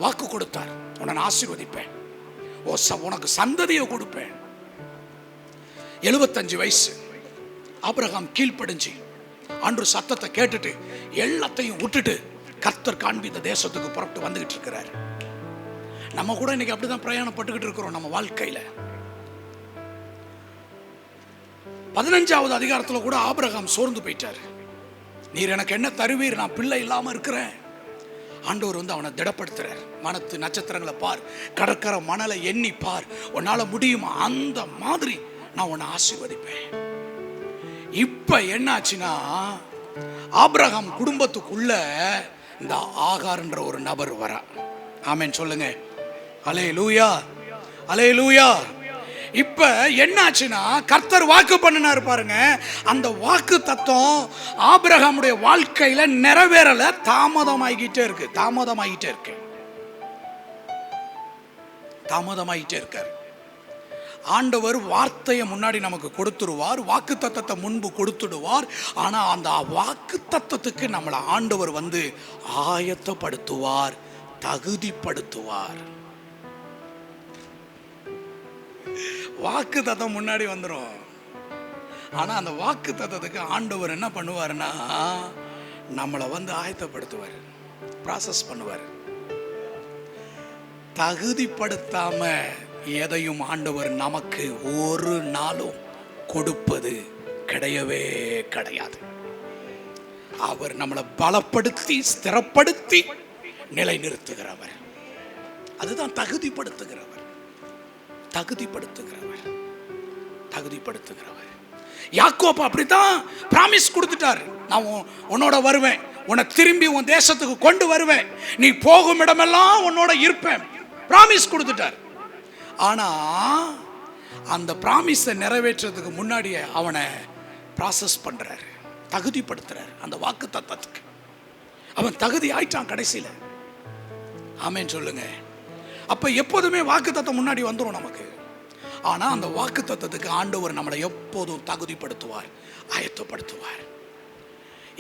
வாக்கு கொடுத்தார், உன்னை நான் ஆசீர்வதிப்பேன், உனக்கு சந்ததியை கொடுப்பேன். 75 வயசு ஆபிரகாம் கீழ்ப்படிஞ்சு ஆண்டவர் சத்தத்தை கேட்டுட்டு எல்லாத்தையும் விட்டுட்டு கர்த்தர் காண்பித்த தேசத்துக்கு புறப்பட்டு வந்துகிட்டு இருக்கிறார். நம்ம கூட இன்னைக்கு அப்படிதான் பிரயாணப்பட்டுக்கிட்டு இருக்கிறோம் நம்ம வாழ்க்கையில. 15வது அதிகாரத்துல கூட ஆபிரகாம் சோர்ந்து போயிட்டார். நீர் எனக்கு என்ன தருவீர், நான் பிள்ளை இல்லாம இருக்கிறேன். ஆண்டவர் வந்து அவனை திடப்படுத்துறார். வானத்து நட்சத்திரங்களை பார், கடற்கரை மணலை எண்ணி பார், உன்னால முடியுமா, அந்த மாதிரி நான் உன்னை ஆசீர்வதிப்பேன். இப்ப என்னாச்சுன்னா, ஆபிரகாம் குடும்பத்துக்குள்ள இந்த ஆகார்ன்ற ஒரு நபர் வரா. ஆமென் சொல்லுங்க. அல்லேலூயா, அல்லேலூயா. இப்ப என்னாச்சுன்னா, கர்த்தர் வாக்கு பண்ணினார் பாருங்க, அந்த வாக்கு தத்துவம் ஆபிரகாமுடைய வாழ்க்கையில நிறைவேறல, தாமதமாகிட்டே இருக்காரு. ஆண்டவர் வார்த்தையை முன்னாடி நமக்கு கொடுத்துடுவார், வாக்கு தத்தத்தை முன்பு கொடுத்துடுவார். ஆனா அந்த வாக்கு தத்தத்துக்கு நம்மளை ஆண்டவர் வந்து ஆயத்தப்படுத்துவார், தகுதிப்படுத்துவார். வாக்கு தத்தம் முன்னாடி வந்துடும். ஆனா அந்த வாக்கு தத்தத்துக்கு ஆண்டவர் என்ன பண்ணுவாருன்னா, நம்மளை வந்து ஆயத்தப்படுத்துவார், ப்ராசஸ் பண்ணுவார். தகுதிப்படுத்தாம எதையும் ஆண்டவர் நமக்கு ஒரு நாளும் கொடுப்பது கிடையவே கிடையாது. அவர் நம்மளை பலப்படுத்தி ஸ்திரப்படுத்தி நிலைநிறுத்துகிறவர். அதுதான் தகுதிப்படுத்துகிறவர். யாக்கோபு அப்படித்தான் பிராமிஸ் கொடுத்துட்டார். நான் உன்னோட வருவேன், உன்னை திரும்பி உன் தேசத்துக்கு கொண்டு வருவேன், நீ போகும் இடமெல்லாம் உன்னோட இருப்பேன், பிராமிஸ் கொடுத்துட்டார். ஆனா அந்த பிராமிஸை நிறைவேற்றதுக்கு முன்னாடியே அவனை ப்ராசஸ் பண்றாரு, தகுதிப்படுத்துறாரு. அந்த வாக்கு தத்தத்துக்கு அவன் தகுதி ஆயிட்டான். கடைசியில ஆமென் சொல்லுங்க. அப்ப எப்போதுமே வாக்குத்தத்தம் முன்னாடி வந்துடும் நமக்கு. ஆனா அந்த வாக்குத்தத்தத்துக்கு ஆண்டவர் நம்மளை எப்போதும் தகுதிப்படுத்துவார், ஆயத்தப்படுத்துவார்.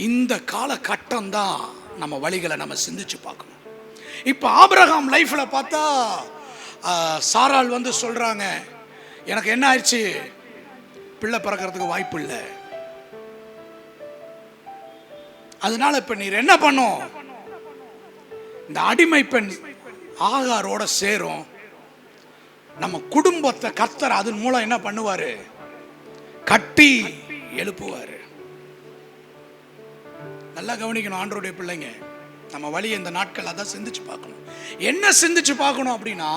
இந்த காலகட்டம் தான் நம்ம வழிகளை நம்ம சிந்திச்சு பார்க்கணும். இப்ப ஆபிரகாம் லைஃப்ல பார்த்தா சாராள் வந்து சொல்றாங்க, எனக்கு என்ன ஆயிடுச்சு, பிள்ளை பிறக்கிறதுக்கு வாய்ப்பு இல்லை, அதனால இப்ப நீர் என்ன பண்ணும், இந்த அடிமை பெண் ஆகாரோட சேரும், நம்ம குடும்பத்தை கர்த்தர் அதன் மூலம் என்ன பண்ணுவாரு, கட்டி எழுப்புவாரு. நல்லா கவனிக்கணும் ஆண்டவருடைய பிள்ளைங்க, நம்ம வழி இந்த நாட்கள் அதான் சிந்திச்சு பார்க்கணும். என்ன சிந்திச்சு பார்க்கணும் அப்படின்னா,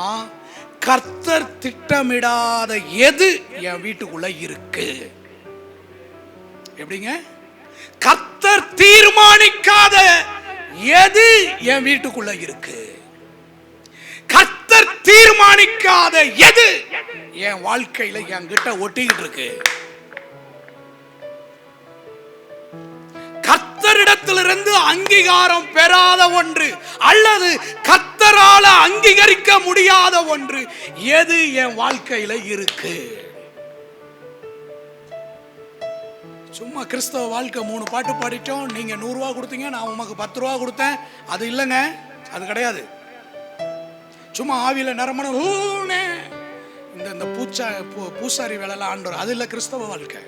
கர்த்தர் திட்டமிடாத எது என் வீட்டுக்குள்ள இருக்கு. எப்படிங்க? கர்த்தர் தீர்மானிக்காத எது என் வீட்டுக்குள்ள இருக்கு. கர்த்தர் தீர்மானிக்காத எது என் வாழ்க்கையில என்கிட்ட ஒட்டிக்கிட்டு இருக்கு. கர்த்தரிடத்திலிருந்து அங்கீகாரம் பெறாத ஒன்று அல்லது கர்த்தரால அங்கீகரிக்க முடியாத ஒன்று எது என் வாழ்க்கையில இருக்கு. சும்மா கிறிஸ்தவ வாழ்க்கை 3 பாட்டு பாடிட்டோம், நீங்க 100 ரூபா கொடுத்தீங்க, நான் உமக்கு 10 ரூபா கொடுத்தேன், அது இல்லைங்க, அது கிடையாது. சும்மா ஆவியில நரம்பணும் இந்த பூசாரி வேலைலாம் ஆண்டவர், அது இல்லை கிறிஸ்தவ வாழ்க்கை.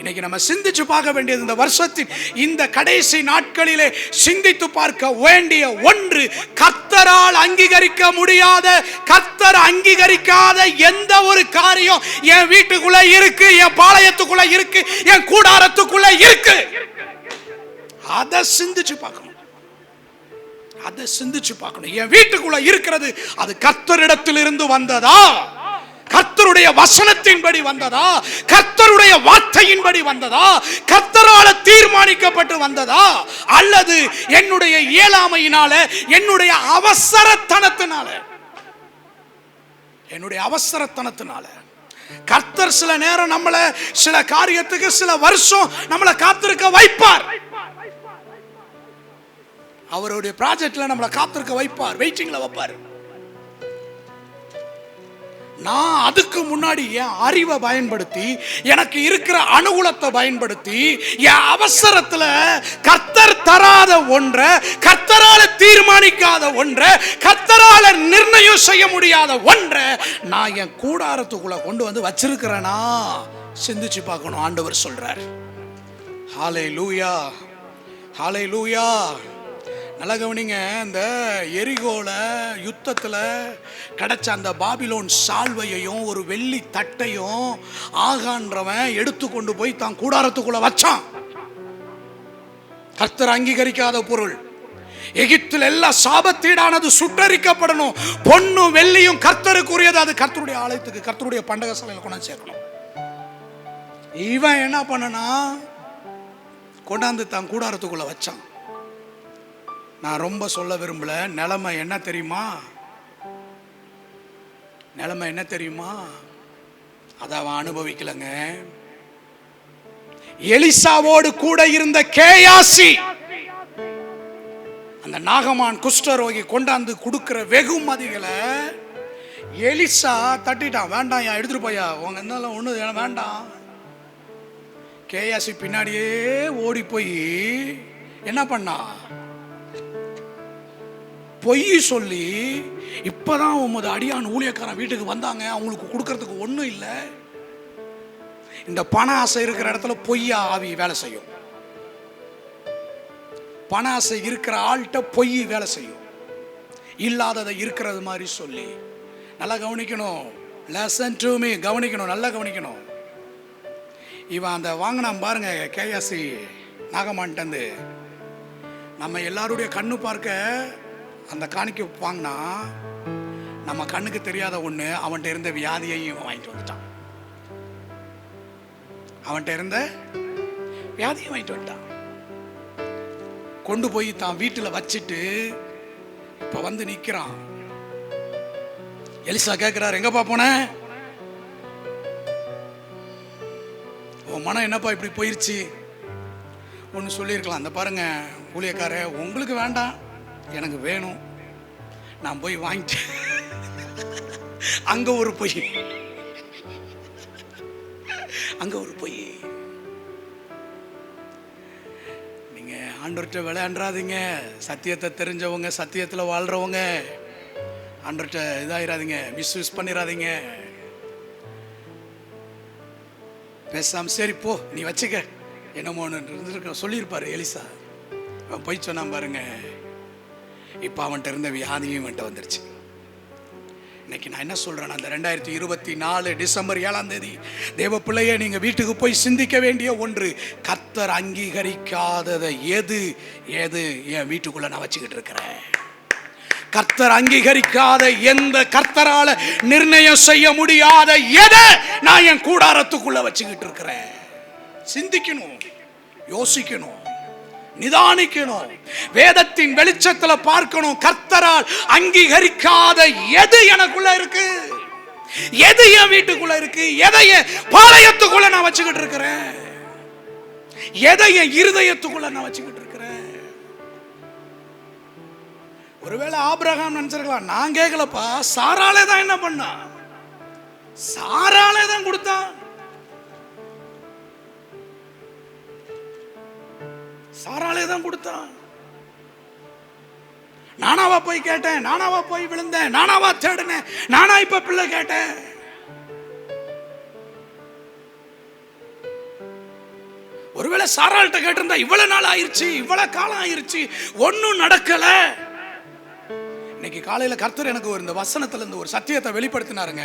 இன்னைக்கு நம்ம சிந்திச்சு பார்க்க வேண்டியது, இந்த வருஷத்தின் இந்த கடைசி நாட்களிலே சிந்தித்து பார்க்க வேண்டிய ஒன்று, கர்த்தரால் அங்கீகரிக்க முடியாத, கர்த்தர் அங்கீகரிக்காத எந்த ஒரு காரியம் என் வீட்டுக்குள்ள இருக்கு, என் பாளையத்துக்குள்ள இருக்கு, என் கூடாரத்துக்குள்ள இருக்கு, அதை சிந்திச்சு பார்க்கணும். அதை சிந்திச்சு பார்க்கணும். என் வீட்டுக்குள்ள இருக்கிறது அது கர்த்தரிடத்தில் இருந்து வந்ததா, கர்த்தருடைய வசனத்தின்படி வந்ததா, கர்த்தருடைய வார்த்தையின்படி வந்ததா, கர்த்தரால தீர்மானிக்கப்பட்டு வந்ததா, அல்லது என்னுடைய இயலாமையினால, என்னுடைய அவசரத்தனத்தினால. கர்த்தர் சில நேரம் நம்மள சில காரியத்துக்கு சில வருஷம் நம்மளை காத்திருக்க வைப்பார். அவருடைய ப்ராஜெக்ட்ல நம்மளை காத்திருக்க வைப்பார், வெயிட்டிங்ல வைப்பார். நான் அதுக்கு முன்னாடி என் அறிவை பயன்படுத்தி, எனக்கு இருக்கிற அனுகூலத்தை பயன்படுத்தி, என் அவசரத்துல கர்த்தர் தராத ஒன்றை, கர்த்தரால தீர்மானிக்காத ஒன்றை, கர்த்தரால நிர்ணயம் செய்ய முடியாத ஒன்றை நான் என் கூடாரத்துக்குள்ள கொண்டு வந்து வச்சிருக்கிறேனா சிந்திச்சு பார்க்கணும். ஆண்டவர் சொல்றார். ஹல்லேலூயா, ஹல்லேலூயா. நல்லா கவனிங்க, இந்த எரிகோல யுத்தத்தில் கிடைச்ச அந்த பாபிலோன் சால்வையையும் ஒரு வெள்ளி தட்டையும் ஆகான்றவன் எடுத்துக்கொண்டு போய் தான் கூடாரத்துக்குள்ள வச்சான். கர்த்தர் அங்கீகரிக்காத பொருள். எகிப்தில் எல்லாம் சாபத்தீடானது சுட்டரிக்கப்படணும். பொன்னும் வெள்ளியும் கர்த்தருக்குரியது, அது கர்த்தருடைய ஆலயத்துக்கு, கர்த்தருடைய பண்டக சாலையில் கொண்டாந்து சேர்க்கணும். இவன் என்ன பண்ணனா, கொண்டாந்து தான் கூடாரத்துக்குள்ள வச்சான். நான் ரொம்ப சொல்ல விரும்பல, நிலைமை என்ன தெரியுமா, நிலைமை என்ன தெரியுமா, அதை அவன் அனுபவிக்கலங்க. எலிசாவோடு கூட இருந்த கேயாசி, அந்த நாகமான் குஷ்டரோகி கொண்டாந்து கொடுக்கிற வெகுமதிகளை எலிசா தட்டிட்டான். வேண்டாம், யா எடுத்துட்டு போயா, உங்க இருந்தாலும் ஒண்ணு வேண்டாம். கேயாசி பின்னாடியே ஓடி போய் என்ன பண்ணா, பொய் சொல்லி, இப்பதான் உமது அடியான் ஊழியக்காரன் வீட்டுக்கு வந்தாங்க, அவங்களுக்கு கொடுக்கறதுக்கு ஒன்றும் இல்லை. இந்த பண ஆசை இருக்கிற இடத்துல பொய்யா ஆவி வேலை செய்யும். பண ஆசை இருக்கிற ஆள்கிட்ட பொய் வேலை செய்யும், இல்லாததை இருக்கிறது மாதிரி சொல்லி. நல்லா கவனிக்கணும், லெசன் டு மீ, கவனிக்கணும், நல்லா கவனிக்கணும். இவன் அந்த வாங்கினான் பாருங்க, கேயாசி நாகமான்ட்டு, நம்ம எல்லாருடைய கண்ணு பார்க்க அந்த காணிக்கை வாங்கினா, நம்ம கண்ணுக்கு தெரியாத ஒண்ணு, அவன்கிட்ட இருந்த வியாதியையும் வாங்கிட்டு வந்துட்டான். அவன்கிட்ட இருந்த வியாதியை வாங்கிட்டு வந்துட்டான். கொண்டு போய் தான் வீட்டுல வச்சுட்டு இப்ப வந்து நிக்கிறான். எலிசா கேட்கிறார், எங்கப்பா போன, உன் மனம் என்னப்பா இப்படி போயிருச்சு. ஒன்று சொல்லியிருக்கலாம், அந்த பாருங்க ஊழியக்கார, உங்களுக்கு வேண்டாம், எனக்கு வேணும். நான் போய் வாங்கிட்டேன். அங்க ஒரு பொய், அங்க ஒரு பொய். நீங்க ஆண்டவர்கிட்ட விளையாண்டாதீங்க. சத்தியத்தை தெரிஞ்சவங்க, சத்தியத்தில் வாழ்றவங்க ஆண்டவர்கிட்ட இதாயிராதீங்க, மிஸ்யூஸ் பண்ணிடாதீங்க. பேசாம சரி போ நீ வச்சுக்க என்னமோன்னு சொல்லியிருப்பாரு எலிசா. அவன் போய் சொன்னான் பாருங்க, இப்போ அவன்கிட்ட இருந்த வியாதியும் இவன்கிட்ட வந்துருச்சு. இன்னைக்கு நான் என்ன சொல்றேன், அந்த 2024 டிசம்பர் 7ஆம் தேதி தேவ பிள்ளையே, நீங்க வீட்டுக்கு போய் சிந்திக்க வேண்டிய ஒன்று, கர்த்தர் அங்கீகரிக்காததை எது எது என் வீட்டுக்குள்ள நான் வச்சுக்கிட்டு இருக்கிறேன். கர்த்தர் அங்கீகரிக்காத எந்த, கர்த்தரால நிர்ணயம் செய்ய முடியாத எதை நான் என் கூடாரத்துக்குள்ள வச்சுக்கிட்டு இருக்கிறேன். சிந்திக்கணும், யோசிக்கணும், நிதானிக்கணும், வேதத்தின் வெளிச்சத்துல பார்க்கணும். கர்த்தரால் அங்கீகரிக்காத எது எனக்குள்ள இருக்கு, எது என் வீட்டுக்குள்ள இருக்கு, எதை பாளையத்துக்குள்ள நான் வச்சுக்கிட்டு இருக்கிறேன், எதை என் இருதயத்துக்குள்ள நான் வச்சுக்கிட்டு இருக்கிறேன். ஒருவேளை ஆபிரகாம் நினைச்சிருக்கலாம், நான் கேட்கலப்பா, சாராளே தான் என்ன பண்ணா, சாராளே தான் கொடுத்தான், சாராளே தான் கொடுத்தான். நானாவா போய் கேட்டேன், நானாவா போய் விழுந்தேன், நானாவா தேடினேன், நானா இப்ப பிள்ளை கேட்டேன். ஒருவேளை சாராள்கிட்ட கேட்டிருந்தா, இவ்வளவு நாள் ஆயிருச்சு, இவ்வளவு காலம் ஆயிருச்சு, ஒன்னும் நடக்கல. இன்னைக்கு காலையில கர்த்தர் எனக்கு இந்த வசனத்துல இருந்து ஒரு சத்தியத்தை வெளிப்படுத்தினாருங்க.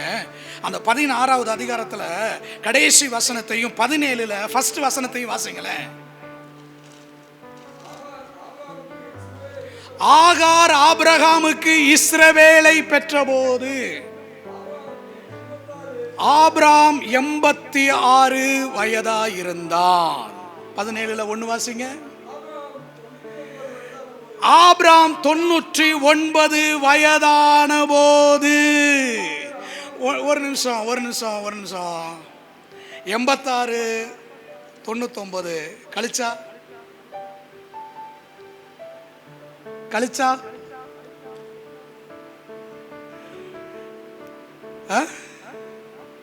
அந்த 16வது அதிகாரத்துல கடைசி வசனத்தையும் 17ல ஃபர்ஸ்ட் வசனத்தையும் வாசிங்களேன். ஆகார் ஆபிரகாமுக்கு இஸ்ரவேலை பெற்றபோது ஆபிராம் 86 வயதா இருந்தான். 17ல 1 வாசிங்க. ஆபிராம் 99 வயதான போது, ஒரு நிமிஷம் 86 99 கழிச்சா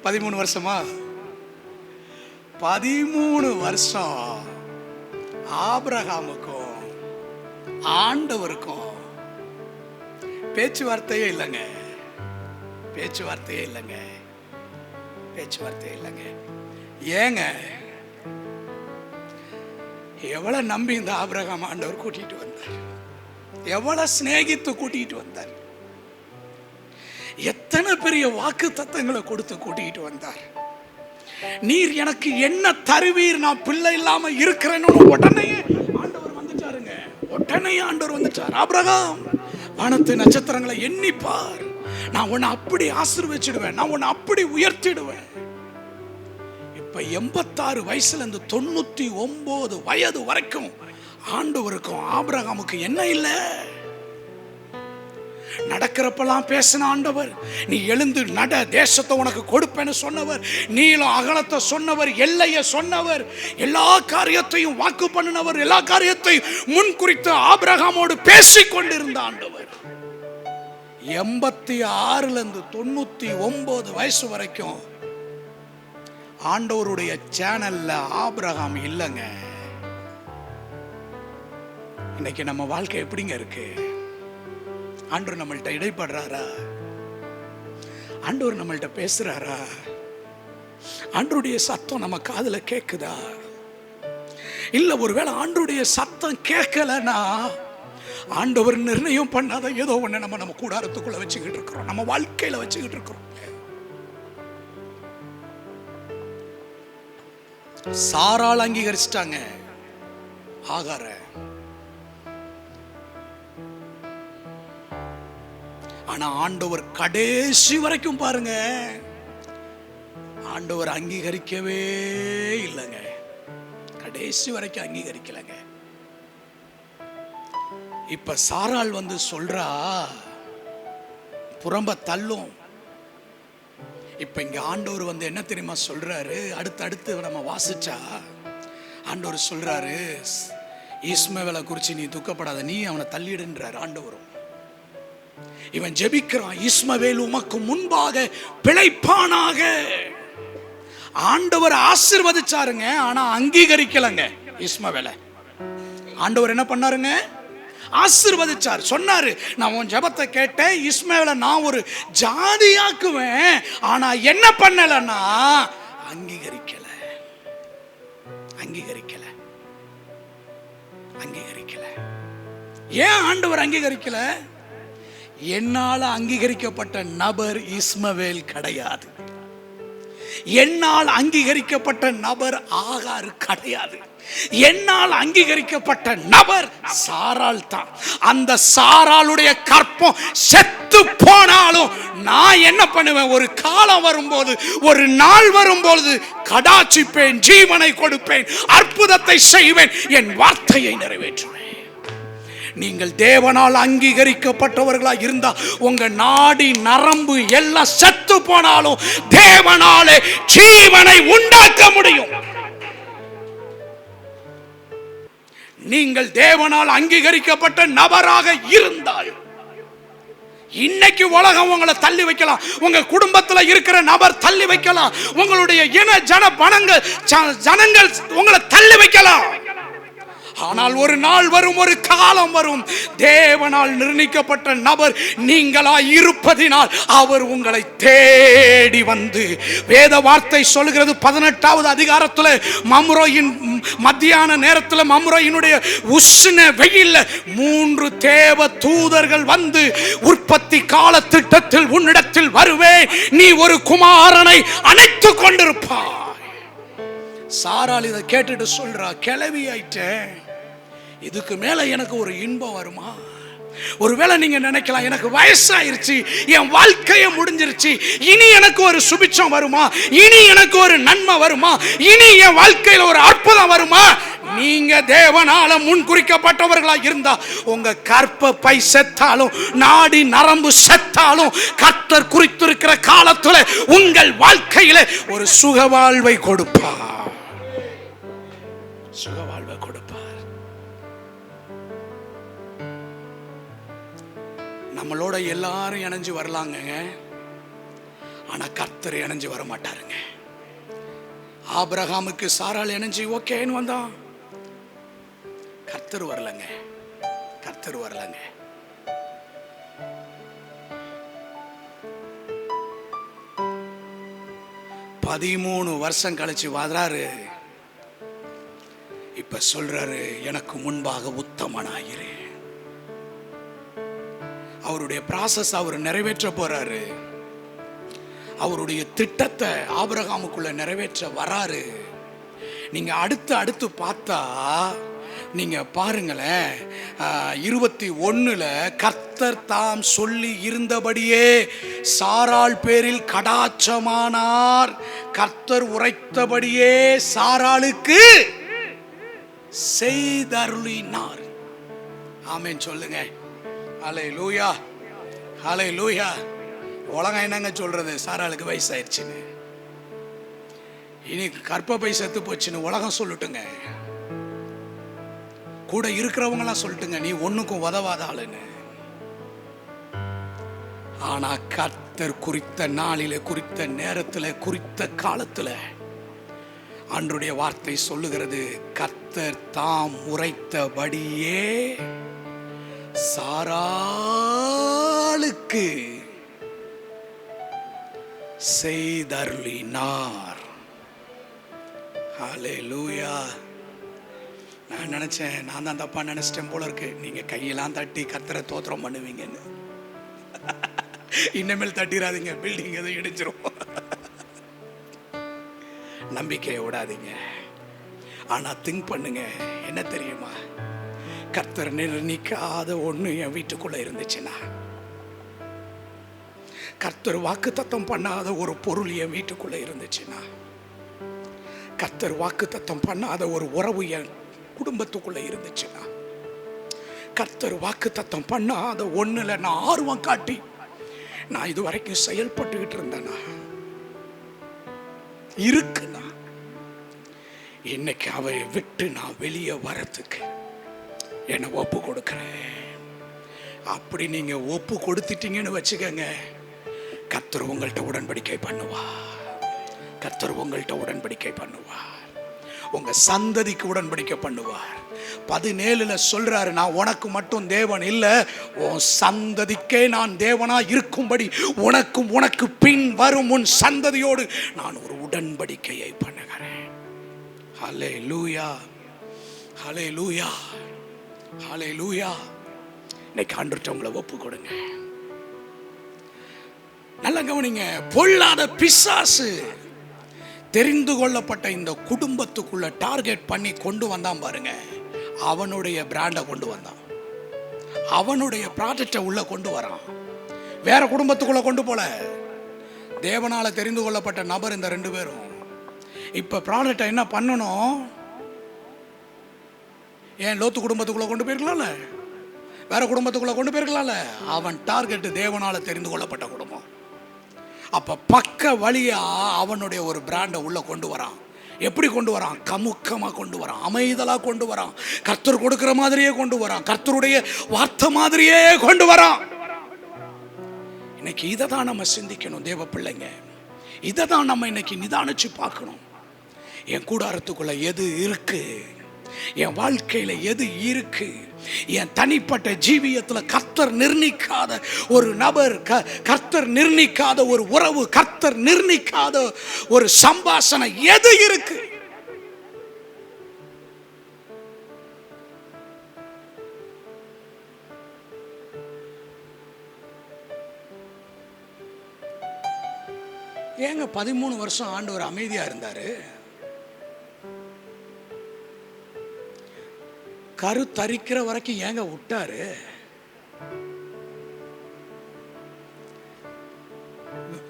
13 வருஷமா? 13 வருஷம் ஆபிரகாமுக்கும் ஆண்டவருக்கும் பேச்சுவார்த்தையே இல்லைங்க, பேச்சுவார்த்தையே இல்லைங்க, பேச்சுவார்த்தையே இல்லைங்க. ஏங்க, எவ்வளவு நம்பி இந்த ஆபிரகாம் ஆண்டவர் கூட்டிட்டு வந்தார், எவ்வளவு சிநேகித்து கூட்டிட்டு வந்தார், எத்தனை பெரிய வாக்கு தத்தங்களை கொடுத்து கூட்டிட்டு வந்தார். நீர் எனக்கு என்ன தருவீர், நான் பிள்ளை இல்லாம இருக்கிறேன்னு உடனே ஆண்டவர் வந்துட்டாருங்க. உடனே ஆண்டவர் வந்துட்டார். ஆபிரகாம், வானத்து நட்சத்திரங்களை எண்ணிப்பார், நான் உன்னை அப்படி ஆசீர்வதிச்சிடுவேன், நான் உன்னை அப்படி உயர்த்திடுவேன். இப்ப 86 வயசுல இருந்து 99 வயது வரைக்கும் ஆண்டவருக்கும் ஆபிரகாமுக்கு என்ன இல்லை? நடக்கிறப்பெல்லாம் பேசின ஆண்டவர், நீ எழுந்து நட, தேசத்தை உனக்கு கொடுப்பேன்னு சொன்னவர், நீளம் அகலத்தை சொன்னவர், எல்லையை சொன்னவர், எல்லா காரியத்தையும் வாக்கு பண்ணினவர், எல்லா காரியத்தையும் முன் குறித்து ஆபிரகாமோடு பேசிக் கொண்டிருந்த ஆண்டவர் 86ல இருந்து 99 வயசு வரைக்கும் ஆண்டவருடைய சேனல்ல ஆபிரகாம் இல்லைங்க. இன்னைக்கு நம்ம வாழ்க்கை எப்படிங்க இருக்கு? ஆண்டவர் நம்மள்ட்ட இடைப்படுறாரா? ஆண்டவர் நம்மள்ட்ட பேசுறாரா? ஆண்டவருடைய சத்தம் நம்ம காதுல கேக்குதா? இல்ல ஒருவேளை ஆண்டவருடைய சத்தம் கேட்கலன்னா ஆண்டவர் நிர்ணயம் பண்ணாத ஏதோ ஒண்ணு நம்ம கூடாரத்துக்குள்ள வச்சுக்கிட்டு இருக்கிறோம், நம்ம வாழ்க்கையில வச்சுக்கிட்டு இருக்கிறோம். சாராள் அங்கீகரிச்சிட்டாங்க ஆகார. ஆனா ஆண்டவர் கடைசி வரைக்கும் பாருங்க, ஆண்டவர் அங்கீகரிக்கவே இல்லைங்க. கடைசி வரைக்கும் அங்கீகரிக்கலைங்க. இப்ப சாராள் வந்து சொல்றா, புறம்ப தள்ளும். இப்ப இங்க ஆண்டவர் வந்து என்ன தெரியுமா சொல்றாரு? அடுத்து நம்ம வாசிச்சா ஆண்டவர் சொல்றாரு, இஸ்மவேலை குறிச்சு நீ துக்கப்படாத, நீ அவனை தள்ளிடுன்றாரு ஆண்டவரும். இவன் ஜெபிக்கிறான், இஸ்மவேல் உமக்கு முன்பாக பிழைப்பானாக. ஆண்டவர் ஆசீர்வதிச்சாருங்க, ஆனா அங்கீகரிக்கலங்க இஸ்மவேல. ஆண்டவர் என்ன பண்ணாருங்க? ஆசீர்வதிச்சார். சொன்னாரு, நான் உன் ஜெபத்தை கேட்டேன், இஸ்மவேலை நான் ஒரு ஜாதியாக்குவேன். ஆனா என்ன பண்ணலன்னா அங்கீகரிக்கல. ஏன் ஆண்டவர் அங்கீகரிக்கல? என்னால அங்கீகரிக்கப்பட்ட நபர் இஸ்மவேல் கிடையாது. என்னால் அங்கீகரிக்கப்பட்ட நபர் ஆகார் கிடையாது. என்னால் அங்கீகரிக்கப்பட்ட நபர் சாராள் தான். அந்த சாராளுடைய கற்பம் செத்து போனாலும் நான் என்ன பண்ணுவேன்? ஒரு காலம் வரும்போது, ஒரு நாள் வரும்போது கடாட்சிப்பேன், ஜீவனை கொடுப்பேன், அற்புதத்தை செய்வேன், என் வார்த்தையை நிறைவேற்றுவேன். நீங்கள் தேவனால் அங்கீகரிக்கப்பட்டவர்களாக இருந்தா உங்க நாடி நரம்பு எல்லாம் செத்து போனாலும் தேவனாலே ஜீவனை உண்டாக்க முடியும். நீங்கள் தேவனால் அங்கீகரிக்கப்பட்ட நபராக இருந்தால் இன்னைக்கு உலகம் உங்களை தள்ளி வைக்கலாம், உங்க குடும்பத்தில் இருக்கிற நபர் தள்ளி வைக்கலாம், உங்களுடைய இன ஜனங்கள் உங்களை தள்ளி வைக்கலாம். ஆனால் ஒரு நாள் வரும், ஒரு காலம் வரும், தேவனால் நிர்ணயிக்கப்பட்ட நபர் நீங்களாய் இருப்பதினால் அவர் உங்களை தேடி வந்து, வேத வார்த்தை சொல்கிறது 18வது அதிகாரத்தில், மம்ரோயின் மத்தியான நேரத்தில் மம்ரோயினுடைய உஷ்ண வெயில்ல 3 தேவ தூதர்கள் வந்து, உற்பத்தி கால திட்டத்தில் உன்னிடத்தில் வருவேன், நீ ஒரு குமாரனை அணைத்துக் கொண்டிருப்பாய். சாராள் இதை கேட்டுட்டு சொல்றா, கிளவி ஆயிட்டேன், இதுக்கு மேல எனக்கு ஒரு இன்பம் வருமா? ஒருவேளை நீங்க நினைக்கலாம், எனக்கு வயசாயிருச்சு, என் வாழ்க்கைய முடிஞ்சிருச்சு, இனி எனக்கு ஒரு சுபிட்சம் வருமா? இனி எனக்கு ஒரு நன்மை வருமா? இனி என் வாழ்க்கையில ஒரு அற்புதம் வருமா? நீங்க தேவனால முன் குறிக்கப்பட்டவர்களா இருந்தா, உங்க கற்பப்பை செத்தாலும், நாடி நரம்பு செத்தாலும், கர்த்தர் குறித்திருக்கிற காலத்துல உங்கள் வாழ்க்கையில ஒரு சுகவாழ்வை கொடுப்பார். சுகவாழ்வை கொடுப்பார். நம்மளோட எல்லாரும் இணைஞ்சு வரலாங்க, ஆனா கர்த்தர் இணைஞ்சு வர மாட்டாருங்க. ஆபிரகாமுக்கு சாராள் இணைஞ்சு ஓகேன்னு வந்தான், கர்த்தர் வரலங்க. கர்த்தர் வரலங்க. பதிமூணு வருஷம் கழிச்சு வர்றாரு. இப்ப சொல்றாரு, எனக்கு முன்பாக உத்தமனாயிரு. அவருடைய ப்ராசஸ் அவர் நிறைவேற்ற போறாரு. அவருடைய திட்டத்தை ஆபிரகாமுக்குள்ள நிறைவேற்ற வராரு. நீங்க அடுத்து பார்த்தா நீங்க பாருங்களேன், 21 கர்த்தர் தாம் சொல்லி இருந்தபடியே சாராள் பேரில் கடாட்சமானார். கர்த்தர் உரைத்தபடியே சாராளுக்கு செய்தருளினார். ஆமென் சொல்லுங்க. ஹல்லேலூயா, ஹல்லேலூயா. உலகம் என்னங்க சொல்றது? சாராளுக்கு வயசாயிருச்சுன்னு, இனி கற்பப்பை செத்து போச்சுன்னு உலகம் சொல்லட்டுங்க, கூட இருக்கிறவங்களாம் சொல்லட்டுங்க, நீ ஒண்ணுக்கும் உதவாத ஆளுன்னு. ஆனா கர்த்தர் குறித்த நாளில, குறித்த நேரத்துல, குறித்த காலத்துல அன்றைய வார்த்தை சொல்லுகிறது, கர்த்தர் தாம் உரைத்தபடியே சாராளுக்கு செய்தருளினார். ஹல்லேலூயா. நான் நினைச்சேன், நான் தான் தப்பா நினைச்சிட்டேன் போல இருக்கு. நீங்க கையெல்லாம் தட்டி கர்த்தரை தோத்திரம் பண்ணுவீங்கன்னு. இனிமேல் தட்டிராதீங்க, பில்டிங் எதுவும் இடிச்சிரும். நம்பிக்கையை விடாதீங்க. ஆனா திங்க் பண்ணுங்க, என்ன தெரியுமா? கர்த்தர் நிர்ணயிக்காத ஒண்ணு என் வீட்டுக்குள்ள இருந்துச்சுன்னா, கர்த்தர் வாக்குத்தத்தம் பண்ணாத ஒரு பொருள் என் வீட்டுக்குள்ள இருந்துச்சுன்னா, கர்த்தர் வாக்குத்தத்தம் பண்ணாத ஒரு உறவு என் குடும்பத்துக்குள்ள இருந்துச்சுன்னா, கர்த்தர் வாக்குத்தத்தம் பண்ணாத ஒண்ணுல நான் ஆர்வம் காட்டி நான் இது வரைக்கும் செயல்பட்டுக்கிட்டு இருந்தேனா, இருக்குன்னா, இன்னைக்கு அவை விட்டு நான் வெளியே வரத்துக்கு என்னை ஒப்பு கொடுக்கிறேன். அப்படி நீங்க ஒப்பு கொடுத்துட்டீங்கன்னு வச்சுக்கங்க, கர்த்தர் உங்கள்கிட்ட உடன்படிக்கை பண்ணுவார். கர்த்தர் உங்கள்கிட்ட உடன்படிக்கை பண்ணுவார். உங்க சந்ததிக்கு உடன்படிக்கை பண்ணுவார். 17 சொல்றாரு, நான் உனக்கு மட்டும் தேவன் இல்ல, உன் சந்ததிக்கே நான் தேவனா இருக்கும்படி உனக்கும் உனக்கு பின் வரும் உன் சந்ததியோடு நான் ஒரு உடன்படிக்கையை பண்ணுகிறேன். ஹல்லேலூயா, ஹல்லேலூயா, ஹல்லேலூயா. இன்னைக்கு ஆண்டவர்ட்ட உங்களை ஒப்பு கொடுங்க. நல்ல கவனிங்க. பொல்லாத பிசாசு தெரிந்து கொள்ளப்பட்ட இந்த குடும்பத்துக்குள்ள டார்கெட் பண்ணி கொண்டு வந்தான் பாருங்க. அவனுடைய பிராண்டை கொண்டு வந்தான், அவனுடைய ப்ராடக்டை உள்ள கொண்டு வரான். வேற குடும்பத்துக்குள்ள கொண்டு போல. தேவனால தெரிந்து கொள்ளப்பட்ட நபர் இந்த 2 பேரும். இப்ப ப்ராடக்டை என்ன பண்ணணும்? ஏன் லோத்து குடும்பத்துக்குள்ள கொண்டு போயிருக்கலாம்ல, வேற குடும்பத்துக்குள்ள கொண்டு போயிருக்கலாம்ல. அவன் டார்கெட் தேவனால தெரிந்து கொள்ளப்பட்ட குடும்பம். அப்ப பக்க வழியா அவனுடைய ஒரு பிராண்டை உள்ள கொண்டு வரான். எப்படி கொண்டு வரான்? கமுக்கமா கொண்டு வரான், அமைதலா கொண்டு வரான், கர்த்தர் கொடுக்கிற மாதிரியே கொண்டு வரான், கர்த்தருடைய வார்த்தை மாதிரியே கொண்டு வரான். இன்னைக்கு இதை தான் நம்ம சிந்திக்கணும் தேவ பிள்ளைங்க. இதை தான் நம்ம இன்னைக்கு நிதானிச்சு பார்க்கணும். என் கூடாரத்துக்குள்ள எது இருக்கு, என் வாழ்க்கையில எது இருக்கு, என் தனிப்பட்ட ஜீவியத்துல கர்த்தர் நிர்ணயிக்காத ஒரு நபர், கர்த்தர் நிர்ணயிக்காத ஒரு உறவு, கர்த்தர் நிர்ணயிக்காத ஒரு சம்பாஷணை எது இருக்கு? ஏங்க 13 வருஷம் ஆண்டவர் அமைதியா இருந்தாரு? கருத்தரிக்கிற வரைக்கும் ஏங்க விட்டாரு?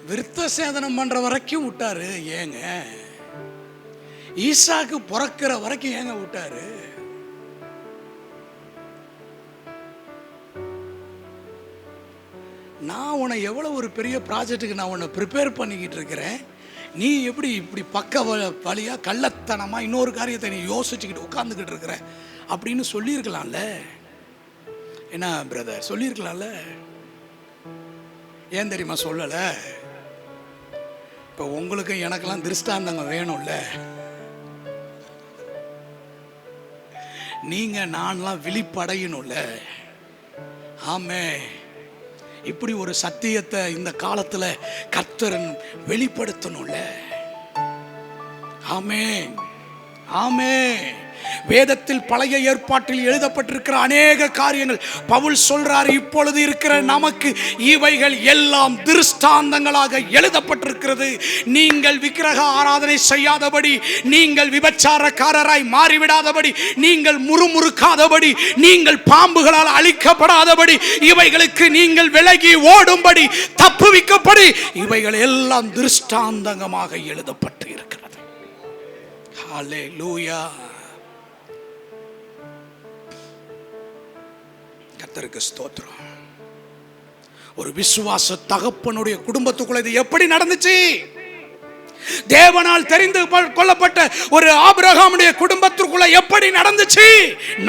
விருத்த சேதனம் பண்ற வரைக்கும் விட்டாரு ஏங்க? ஈசாக்கு பிறக்கிற வரைக்கும் ஏங்க விட்டாரு? நான் உன்னை எவ்வளவு ஒரு பெரிய ப்ராஜெக்ட்டுக்கு நான் உன்னை ப்ரிப்பேர் பண்ணிக்கிட்டு இருக்கிறேன், நீ எப்படி இப்படி பக்க வழியா கள்ளத்தனமா இன்னொரு காரியத்தை நீ யோசிச்சுக்கிட்டு உட்கார்ந்துக்கிட்டு இருக்கிற அப்படின்னு சொல்லியிருக்கலாம்ல. என்ன பிரதர், சொல்லியிருக்கலாம்ல? ஏன் தெரியுமா சொல்லல? இப்ப உங்களுக்கு எனக்கெல்லாம் திருஷ்டாந்தங்க வேணும்ல. நீங்க நான்லாம் விழிப்படையணும்ல. ஆமே, இப்படி ஒரு சத்தியத்தை இந்த காலத்துல கர்த்தர் வெளிப்படுத்தணும்ல. ஆமென், ஆமென். வேதத்தில் பழைய ஏற்பாட்டில் எழுதப்பட்டிருக்கிற அநேக காரியங்கள் பவுல் சொல்றார், இப்பொழுது இருக்கிற நமக்கு இவைகள் எல்லாம் திருஷ்டாந்தங்களாக எழுதப்பட்டிருக்கிறது. நீங்கள் விக்கிரக ஆராதனை செய்யாதபடி, நீங்கள் விபச்சாரக்காரராய் மாறிவிடாதபடி, நீங்கள் முறுமுறுக்காதபடி, நீங்கள் பாம்புகளால் அழிக்கப்படாதபடி, இவைகளுக்கு நீங்கள் விலகி ஓடும்படி, தப்புவிக்கப்படி, இவைகள் எல்லாம் திருஷ்டாந்தங்கமாக எழுதப்பட்டு இருக்கிறது. ஹல்லேலூயா. கர்த்தருக்கு ஸ்தோத்திரம். ஒரு விசுவாச தகப்பனுடைய குடும்பத்துக்குள்ள இது எப்படி நடந்துச்சு? தேவனால் தெரிந்து கொள்ளப்பட்ட ஒரு ஆபிரகாமுடைய குடும்பத்துக்குள்ள எப்படி நடந்துச்சு?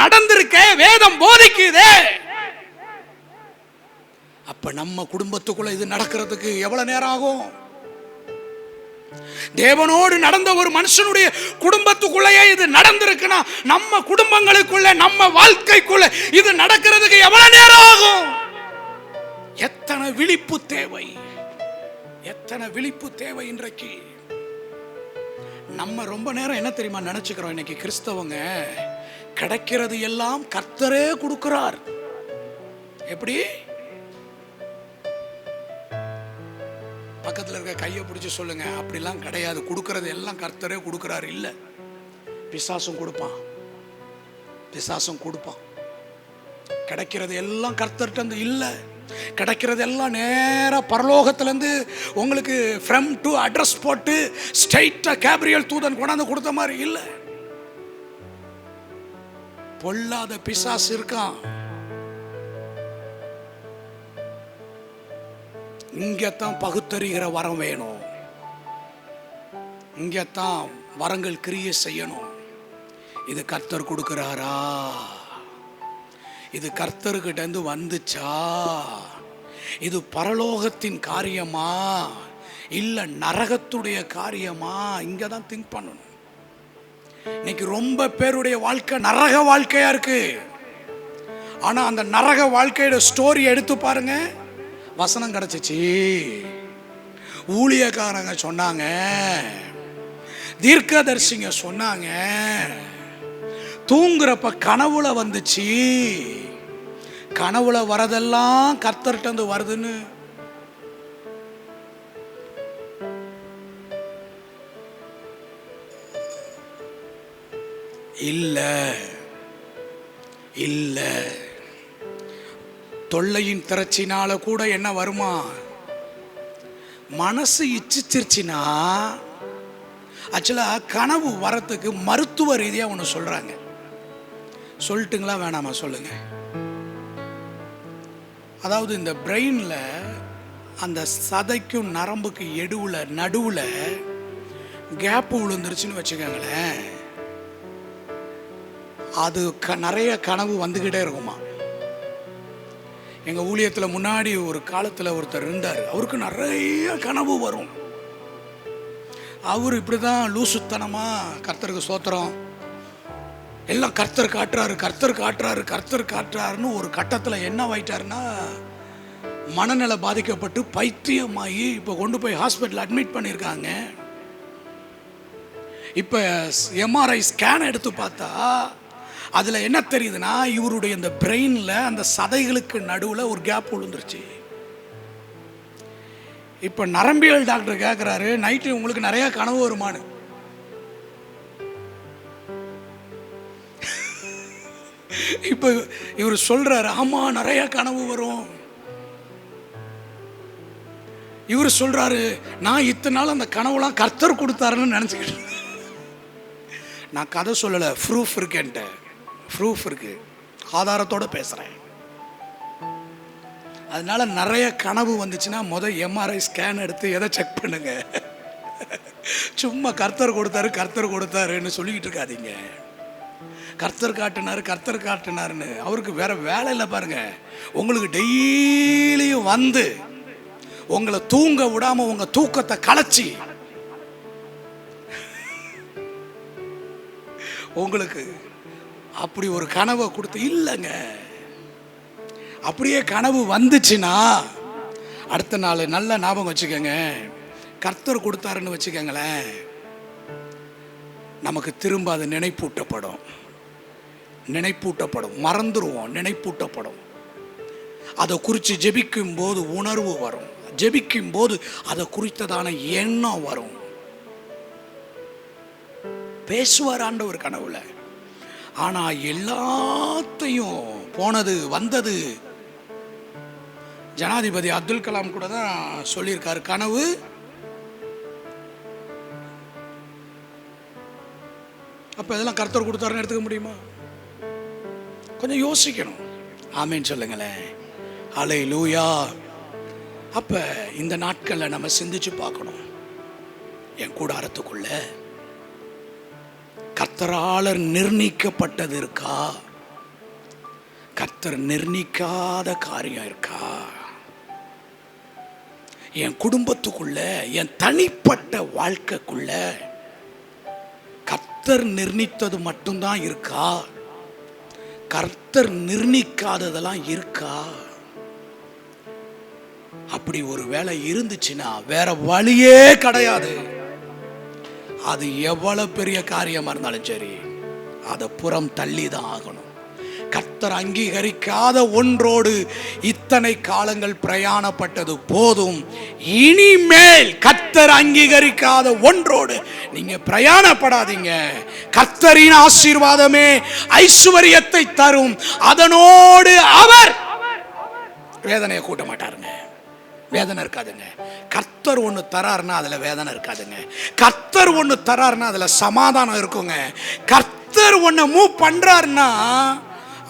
நடந்திருக்க வேதம் போதிக்குதே. அப்ப நம்ம குடும்பத்துக்குள்ள இது நடக்கிறதுக்கு எவ்வளவு நேரம் ஆகும்? தேவனோடு நடந்த ஒரு மனுஷனுடைய குடும்பத்துக்குள்ளேயே இது நடந்திருக்குன்னா, நம்ம குடும்பங்களுக்குள்ள, நம்ம வாழ்க்கைக்குள்ள இது நடக்கிறதுக்கு எவ்வளவு நேரம் ஆகும்? எத்தனை விழிப்பு தேவை, எத்தனை விழிப்பு தேவை. இன்றைக்கு நம்ம ரொம்ப நேரம் என்ன தெரியுமா நினைச்சுக்கிறோம்? இன்னைக்கு கிறிஸ்தவங்க கிடைக்கிறது எல்லாம் கர்த்தரே கொடுக்கிறார். எப்படி? பக்கத்தில் இருக்க கையை பிடிச்சி சொல்லுங்க, அப்படிலாம் கிடையாது. கொடுக்கறது எல்லாம் கர்த்தரே கொடுக்கிறார். இல்லை, பிசாசும் கொடுப்பான், பிசாசும் கொடுப்பான். கிடைக்கிறது எல்லாம் கர்த்தர்கிட்ட இல்லை, கிடைக்கிறது எல்லாம் நேரா பரலோகத்திலேருந்து உங்களுக்கு ஃப்ரம் டு அட்ரஸ் போட்டு ஸ்ட்ரைட்டா கேப்ரியல் தூதன் கொண்டாந்து கொடுத்த மாதிரி இல்லை. பொல்லாத பிசாசு இருக்கான். இங்கத்தான் பகுத்தறிகிற வரம் வேணும், இங்கத்தான் வரங்கள் கிரியை செய்யணும். இது கர்த்தர் கொடுக்கிறாரா? இது கர்த்தர்கிட்ட இருந்து வந்துச்சா, இது பரலோகத்தின் காரியமா இல்ல நரகத்துடைய காரியமா, இங்க தான் திங்க் பண்ணணும். இன்னைக்கு ரொம்ப பேருடைய வாழ்க்கை நரக வாழ்க்கையா இருக்கு. ஆனா அந்த நரக வாழ்க்கையோட ஸ்டோரி எடுத்து பாருங்க. வசனம் கிடைச்சிச்சு, ஊழியக்காரங்க சொன்னாங்க, தீர்க்கதரிசிங்க சொன்னாங்க, தூங்குறப்ப கனவுல வந்துச்சு, கனவுல வரதெல்லாம் கர்த்தர்ட்ட இருந்து வருதுன்னு. இல்ல இல்ல, தொல்லையின் திரட்சினால கூட என்ன வருமா, மனசு இச்சிச்சிருச்சுன்னா, ஆக்சுவலா கனவு வரத்துக்கு மருத்துவ ரீதியா ஒன்று சொல்றாங்க. சொல்லட்டுங்களா வேணாமா சொல்லுங்க. அதாவது இந்த பிரெயின்ல அந்த சதைக்கும் நரம்புக்கு நடுவுல கேப் விழுந்துருச்சுன்னு வச்சுக்கோங்களேன், அது நிறைய கனவு வந்துகிட்டே இருக்குமா. எங்க ஊழியத்தில் முன்னாடி ஒரு காலத்தில் ஒருத்தர் இருந்தார், அவருக்கு நிறைய கனவு வரும். அவர் இப்படிதான் லூசுத்தனமா கர்த்தருக்கு ஸ்தோத்திரம் எல்லாம் கர்த்தர் காட்டுறாரு கர்த்தர் காட்டுறாரு கர்த்தர் காட்டுறாருன்னு ஒரு கட்டத்தில் என்ன ஆயிட்டாருன்னா, மனநல பாதிக்கப்பட்டு பைத்தியமாகி இப்போ கொண்டு போய் ஹாஸ்பிட்டல் அட்மிட் பண்ணியிருக்காங்க. இப்போ எம்ஆர்ஐ ஸ்கேன் எடுத்து பார்த்தா அதில் என்ன தெரியுதுன்னா, இவருடைய இந்த பிரெயினில் அந்த சதைகளுக்கு நடுவில் ஒரு கேப் விழுந்துருச்சு. இப்போ நரம்பியல் டாக்டர் கேட்குறாரு, நைட்டு உங்களுக்கு நிறைய கனவு வருமானு. இப்போ இவர் சொல்றாரு, ஆமா நிறைய கனவு வரும். இவர் சொல்றாரு, நான் இத்தனை நாள் அந்த கனவுலாம் கர்த்தர் கொடுத்தாருன்னு நினைச்சுக்கிட்டு. நான் கதை சொல்லலை, ப்ரூஃப் இருக்கேன்ட்ட, ப்ரூஃப் இருக்கு, ஆதாரத்தோட பேசுறேன். அதனால நிறைய கனவு வந்துச்சுன்னா முதல் எம்ஆர்ஐ ஸ்கேன் எடுத்து எதை செக் பண்ணுங்க. சும்மா கர்த்தர் கொடுத்தாரு கர்த்தர் கொடுத்தாருன்னு சொல்லிக்கிட்டு இருக்காதீங்க. கர்த்தர் காட்டினாரு கர்த்தர் காட்டினாருன்னு அவருக்கு வேற வேலை இல்லை பாருங்க. உங்களுக்கு டெய்லியும் வந்து உங்களை தூங்க விடாம உங்க தூக்கத்தை கலைச்சி உங்களுக்கு அப்படி ஒரு கனவை கொடுத்து இல்லைங்க. அப்படியே கனவு வந்துச்சுன்னா அடுத்த நாள் நல்ல ஞாபகம் வச்சுக்கோங்க, கர்த்தர் கொடுத்தாருன்னு வச்சுக்கோங்களேன், நமக்கு திரும்ப அது நினைப்பூட்டப்படும். மறந்துடுவோம், நினைப்பூட்டப்படும். அதை குறித்து ஜெபிக்கும் போது உணர்வு வரும், ஜெபிக்கும் போது அதை குறித்ததான எண்ணம் வரும். பேசுவார் ஆண்டவர் கனவுல. ஆனா எல்லாத்தையும் போனது வந்தது ஜனாதிபதி அப்துல் கலாம் கூட தான் சொல்லியிருக்காரு, கனவு அப்ப இதெல்லாம் கர்த்தர் கொடுத்தாருன்னு எடுத்துக்க முடியுமா? கொஞ்சம் யோசிக்கணும். ஆமேன்னு சொல்லுங்களேன். ஹல்லேலூயா. அப்ப இந்த நாட்கள்ல நம்ம சிந்திச்சு பார்க்கணும், என் கூடாரத்துக்குள்ள கர்த்தரால நிர்ணயிக்கப்பட்டது இருக்கா, கர்த்தர் நிர்ணயிக்காத காரியம் இருக்கா? என் குடும்பத்துக்குள்ள, என் தனிப்பட்ட வாழ்க்கைக்குள்ள கர்த்தர் நிர்ணயித்தது மட்டும்தான் இருக்கா, கர்த்தர் நிர்ணயிக்காததெல்லாம் இருக்கா? அப்படி ஒரு வேலை இருந்துச்சுன்னா வேற வழியே கிடையாது. அது எவ்வளவு பெரிய காரியமா இருந்தாலும் சரி, அதை புறம் தள்ளி தான் ஆகணும். கர்த்தர் அங்கீகரிக்காத ஒன்றோடு இத்தனை காலங்கள் பிரயாணப்பட்டது போதும். இனிமேல் கர்த்தர் அங்கீகரிக்காத ஒன்றோடு நீங்க பிரயாணப்படாதீங்க. கர்த்தரின் ஆசீர்வாதமே ஐஸ்வர்யத்தை தரும், அதனோடு அவர் வேதனையை கூட்ட மாட்டாருங்க. வேதனை இருக்காதுங்க. கர்த்தர் ஒன்று தராருன்னா அதுல வேதனை இருக்காதுங்க. கர்த்தர் ஒன்று தராருன்னா அதுல சமாதானம் இருக்குங்க. கர்த்தர் ஒன்று மூவ் பண்றாருன்னா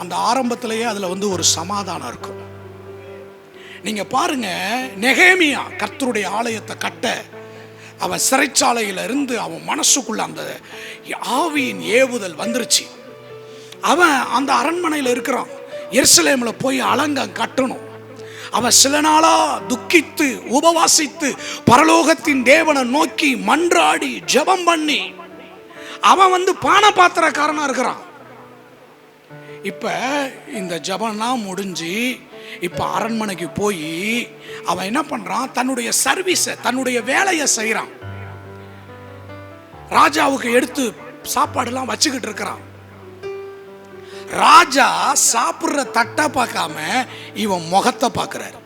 அந்த ஆரம்பத்திலேயே அதுல ஒரு சமாதானம் இருக்கும். நீங்க பாருங்க, நெகேமியா கர்த்தருடைய ஆலயத்தை கட்ட அவன் சிறைச்சாலையில இருந்து அவன் மனசுக்குள்ள அந்த ஆவியின் ஏவுதல் வந்துருச்சு. அவன் அந்த அரண்மனையில் இருக்கிறான். எருசலேம்ல போய் அலங்கம் கட்டணும். அவன் சில நாளா துக்கித்து உபவாசித்து பரலோகத்தின் தேவனை நோக்கி மன்றாடி ஜெபம் பண்ணி அவன் பான பாத்திரக்காரனா இருக்கிறான். இப்ப இந்த ஜெபம்லாம் முடிஞ்சு இப்ப அரண்மனைக்கு போய் அவன் என்ன பண்றான், தன்னுடைய சர்வீஸ, தன்னுடைய வேலையை செய்யறான். ராஜாவுக்கு எடுத்து சாப்பாடுலாம் வச்சுக்கிட்டு இருக்கிறான். ராஜா சாப்பிடுற தட்டை பார்க்காம இவன் முகத்தை பார்க்கிறாரு.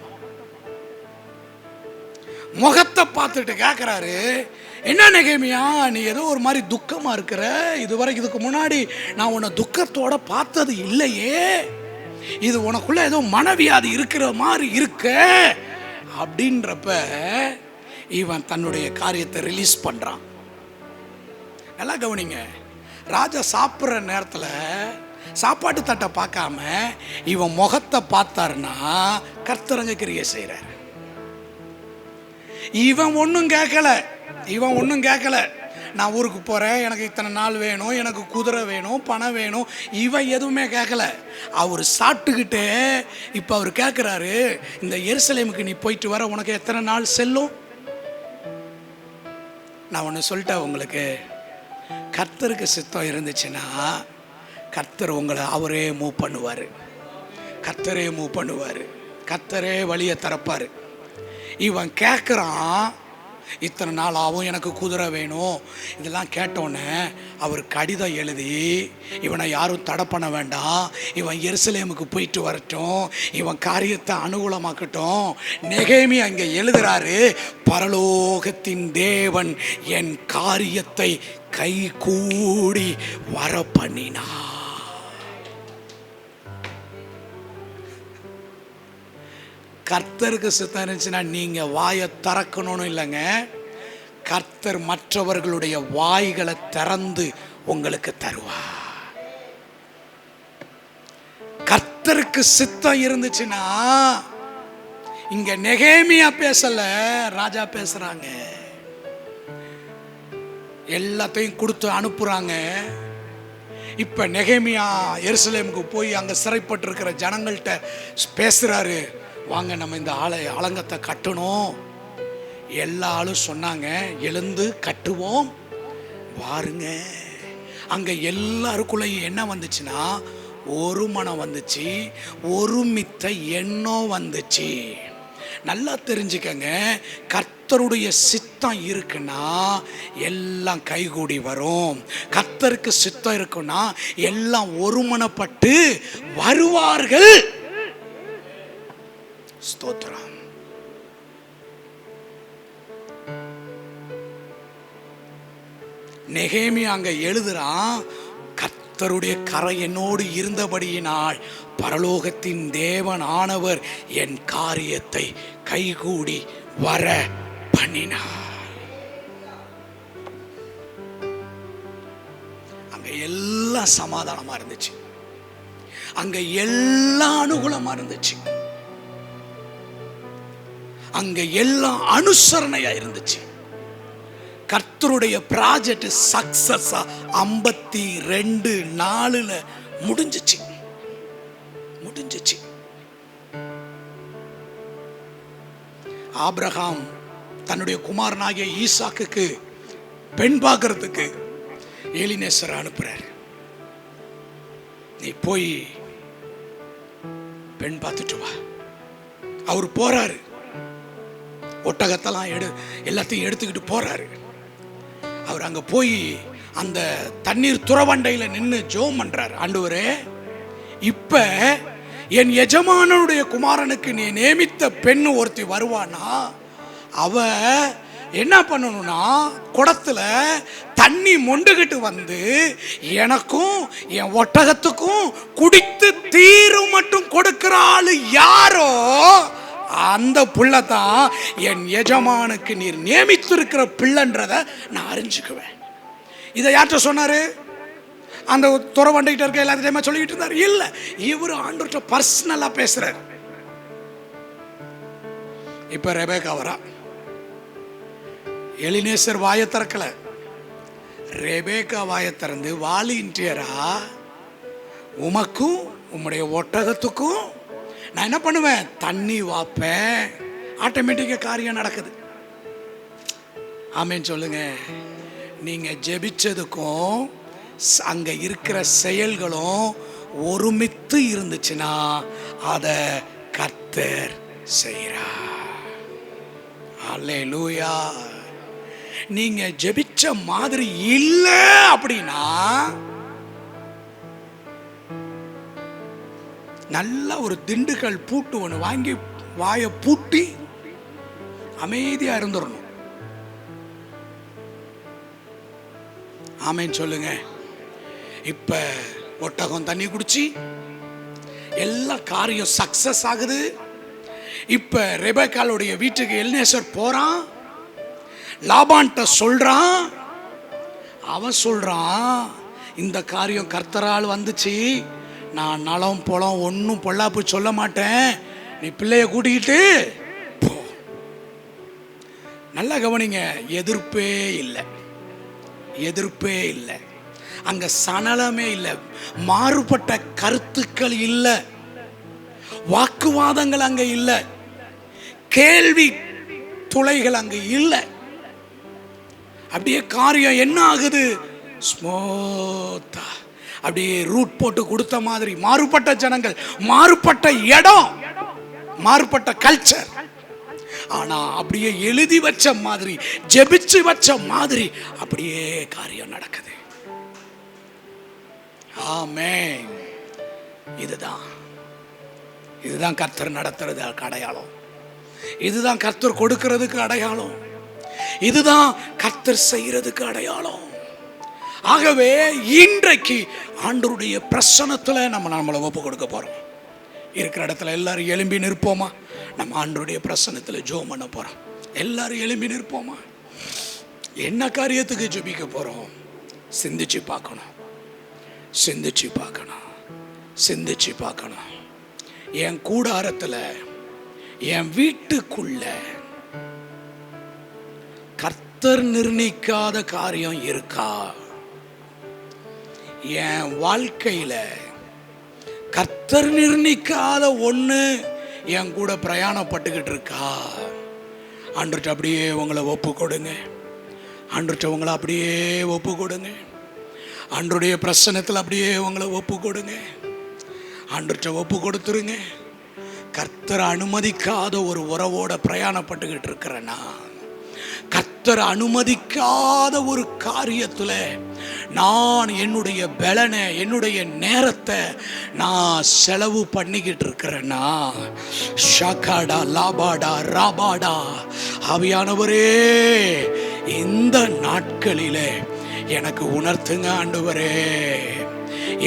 முகத்தை பார்த்துட்டு கேட்கிறாரு, என்ன நெகேமியா, நீ ஏதோ ஒரு மாதிரி துக்கமா இருக்கிற, இதுக்கு முன்னாடி நான் உன்னை துக்கத்தோட பார்த்தது இல்லையே, இது உனக்குள்ள ஏதோ மனவியாதி இருக்கிற மாதிரி இருக்க அப்படின்றப்ப இவன் தன்னுடைய காரியத்தை ரிலீஸ் பண்றான். நல்லா கவனிங்க, ராஜா சாப்பிட்ற நேரத்தில் சாப்பாட்டு தட்டை பார்க்காம இவன் முகத்தை பார்த்தாருன்னா கர்த்தரங்க கிரியை செய்கிறார். இவன் ஒன்றும் கேட்கல, நான் ஊருக்கு போகிறேன், எனக்கு இத்தனை நாள் வேணும், எனக்கு குதிரை வேணும், பணம் வேணும், இவன் எதுவுமே கேட்கல. அவர் சாப்பிட்டுக்கிட்டே இப்போ அவர் கேட்குறாரு, இந்த எருசலேமுக்கு நீ போயிட்டு வர உனக்கு எத்தனை நாள் செல்லும்? நான் ஒன்று சொல்லிட்டேன் உங்களுக்கு, கர்த்தருக்கு சித்தம் இருந்துச்சுன்னா கர்த்தர் உங்களை அவரே மூவ் பண்ணுவார், கர்த்தரே வழியை திறப்பார். இவன் கேட்குறான், இத்தனை நாள் ஆகும், எனக்கு குதிரை வேணும், இதெல்லாம் கேட்டோன்னே அவர் கடிதம் எழுதி இவனை யாரும் தடை பண்ண வேண்டாம், இவன் எருசலேமுக்கு போயிட்டு வரட்டும், இவன் காரியத்தை அனுகூலமாக்கட்டும். நெகேமி அங்கே எழுதுறாரு, பரலோகத்தின் தேவன் என் காரியத்தை கை கூடி வர பண்ணினா. கர்த்தருக்கு சித்தம் இருந்துச்சுன்னா நீங்க வாயை திறக்கணும்னு இல்லைங்க, கர்த்தர் மற்றவர்களுடைய வாய்களை திறந்து உங்களுக்கு தருவார். கர்த்தருக்கு சித்தம் இருந்துச்சுன்னா, இங்க நெகேமியா பேசல, ராஜா பேசுறாங்க. எல்லாத்தையும் கொடுத்து அனுப்புறாங்க. இப்ப நெகேமியா எருசலேமுக்கு போய் அங்க சிறைப்பட்டு இருக்கிற ஜனங்கள்கிட்ட பேசுறாரு, வாங்க நம்ம இந்த அலங்கத்தை கட்டணும். எல்லா ஆளும் சொன்னாங்க, எழுந்து கட்டுவோம் வாருங்க. அங்க எல்லாருக்குள்ளேயும் என்ன வந்துச்சுன்னா, ஒரு மனம் வந்துச்சு, ஒருமித்த எண்ணம் வந்துச்சு. நல்லா தெரிஞ்சுக்கங்க, கர்த்தருடைய சித்தம் இருக்குன்னா எல்லாம் கைகூடி வரும். கர்த்தருக்கு சித்தம் இருக்குன்னா எல்லாம் ஒருமனப்பட்டு வருவார்கள். ஸ்தோத்திரம். நெகேமியா அங்க எழுதுறான், கர்த்தருடைய கரை என்னோடு இருந்தபடியினால் பரலோகத்தின் தேவன் ஆனவர் என் காரியத்தை கைகூடி வர பண்ணினார். அங்க எல்லாம் சமாதானமா இருந்துச்சு, அங்க எல்லாம் அனுகூலமா இருந்துச்சு, அங்க எல்லாம் அனுசரணையா இருந்துச்சு. கர்த்தருடைய ப்ராஜெக்ட் சக்சஸா 52 முடிஞ்சிச்சு. ஆபிரகாம் தன்னுடைய குமாரனாகிய ஈசாக்குக்கு பெண் பார்க்கறதுக்கு எலினேசரை அனுப்புறாரு. நீ போய் பெண் பார்த்துட்டு வா. அவர் போறாரு, ஒட்டகத்தெல்லாம் எல்லாத்தையும் எடுத்துக்கிட்டு போறாரு. அவர் அங்க போய் அந்த தண்ணீர் துறவண்டையில நின்று ஜெபம் பண்றாரு, ஆண்டவரே இப்ப என் எஜமானனுடைய குமாரனுக்கு நீ நியமித்த பெண்ணு ஒருத்தி வருவானா, அவ என்ன பண்ணணும்னா குடத்துல தண்ணி மொண்டுகிட்டு வந்து எனக்கும் என் ஒட்டகத்துக்கும் குடித்து தீரு மட்டும் கொடுக்கிற ஆளு யாரோ அந்த பிள்ளை தான் என் எஜமானுக்கு நீர் நியமித்திருக்கிற பிள்ளைன்றத நான் அறிஞ்சுக்குவேன். இதை யார்கிட்ட சொன்னாரு? அந்த துறவண்டைகிட்ட இருக்க எல்லாத்தையுமே சொல்லிக்கிட்டு இருந்தாரு? இல்ல, இவரு ஆண்டவர்கிட்ட பர்சனலா பேசுறாரு. இப்ப ரெபேக்கா வரா. எலினேசர் வாயை திறக்கல, ரெபேக்கா வாயை திறந்து வாலண்டியரா உமக்கும் உம்முடைய ஒட்டகத்துக்கும் நான் என்ன பண்ணுவேன், தண்ணி வாப்பேன். ஆட்டோமேட்டிக்காக காரியம் நடக்குது. ஆமேன்னு சொல்லுங்க. நீங்க ஜெபிச்சதுக்கும் அங்க இருக்கிற செயல்களும் ஒருமித்து இருந்துச்சுன்னா அதை கர்த்தர் செய்கிறார். அல்லேலூயா. நீங்க ஜெபிச்ச மாதிரி இல்லை அப்படின்னா நல்ல ஒரு திண்டுக்கல் பூட்டு ஒன்று வாங்கி வாயை பூட்டி அமைதியா இருந்துடணும். ஆமேன்னு சொல்லுங்க. இப்ப ஒட்டகம் தண்ணி குடிச்சு எல்லா காரியம் சக்சஸ் ஆகுது. இப்ப ரெபெக்காளுடைய வீட்டுக்கு எல்நேசர் போறான், லாபான்ட்ட சொல்றான். அவன் சொல்றான், இந்த காரியம் கர்த்தரால் வந்துச்சு, நான் நலம் பொலம் ஒன்றும் பொல்லாப்பு சொல்ல மாட்டேன், நீ பிள்ளைய கூட்டிக்கிட்டு போ. நல்லா கவனிங்க, எதிர்ப்பே இல்லை, எதிர்ப்பே இல்லை, அங்க சணலமே இல்லை, மாறுபட்ட கருத்துக்கள் இல்லை, வாக்குவாதங்கள் அங்க இல்லை, கேள்வி துளைகள் அங்க இல்லை. அப்படியே காரியம் என்ன ஆகுது, ஸ்மூத்தா அப்படியே ரூட் போட்டு கொடுத்த மாதிரி. மாறுபட்ட ஜனங்கள், மாறுபட்ட இடம், மாறுபட்ட கல்ச்சர், ஆனா அப்படியே எழுதி வச்ச மாதிரி, ஜெபிச்சு வச்ச மாதிரி அப்படியே காரியம் நடக்குது. ஆமென். இதுதான் கர்த்தர் நடத்துறதுக்கு அடையாளம், இதுதான் கர்த்தர் கொடுக்கிறதுக்கு அடையாளம், இதுதான் கர்த்தர் செய்யறதுக்கு அடையாளம். ஆகவே இன்றைக்கு ஆண்டவருடைய பிரசன்னத்துல நம்மளை ஒப்பு கொடுக்க போறோம். இருக்கிற இடத்துல எல்லாரும் எழும்பி நிற்போமா? நம்ம ஆண்டவருடைய பிரசன்னத்துல ஜெபம் பண்ண போறோம். எல்லாரும் எழும்பி நிற்போமா? என்ன காரியத்துக்கு ஜெபிக்க போறோம்? சிந்திச்சு பார்க்கணும், சிந்திச்சு பார்க்கணும், சிந்திச்சு பார்க்கணும். என் கூடாரத்துல, என் வீட்டுக்குள்ள கர்த்தர் நிர்ணயிக்காத காரியம் இருக்கா? என் வாழ்க்கையில கர்த்தர் நிர்ணயிக்காத ஒண்ணு என் கூட பிரயாணப்பட்டுக்கிட்டு இருக்கா? ஆண்டவர்ட்ட அப்படியே உங்களை ஒப்பு கொடுங்க. ஆண்டவர்ட்ட உங்களை அப்படியே ஒப்பு கொடுங்க. ஆண்டவருடைய பிரசன்னத்தில் அப்படியே உங்களை ஒப்பு கொடுங்க. ஆண்டவர்ட்ட ஒப்பு கொடுத்துருங்க. கர்த்தர் அனுமதிக்காத ஒரு உறவோட பிரயாணப்பட்டுக்கிட்டு இருக்கிறேன்னா, கர்த்தர் அனுமதிக்காத ஒரு காரியத்துல நான் என்னுடைய பலனை, என்னுடைய நேரத்தை நான் செலவு பண்ணிக்கிட்டு இருக்கிறேன்னா, ஷகாடா லாபாடா ராபாடா, ஆவியானவரே இந்த நாட்களிலே எனக்கு உணர்த்துங்க ஆண்டவரே,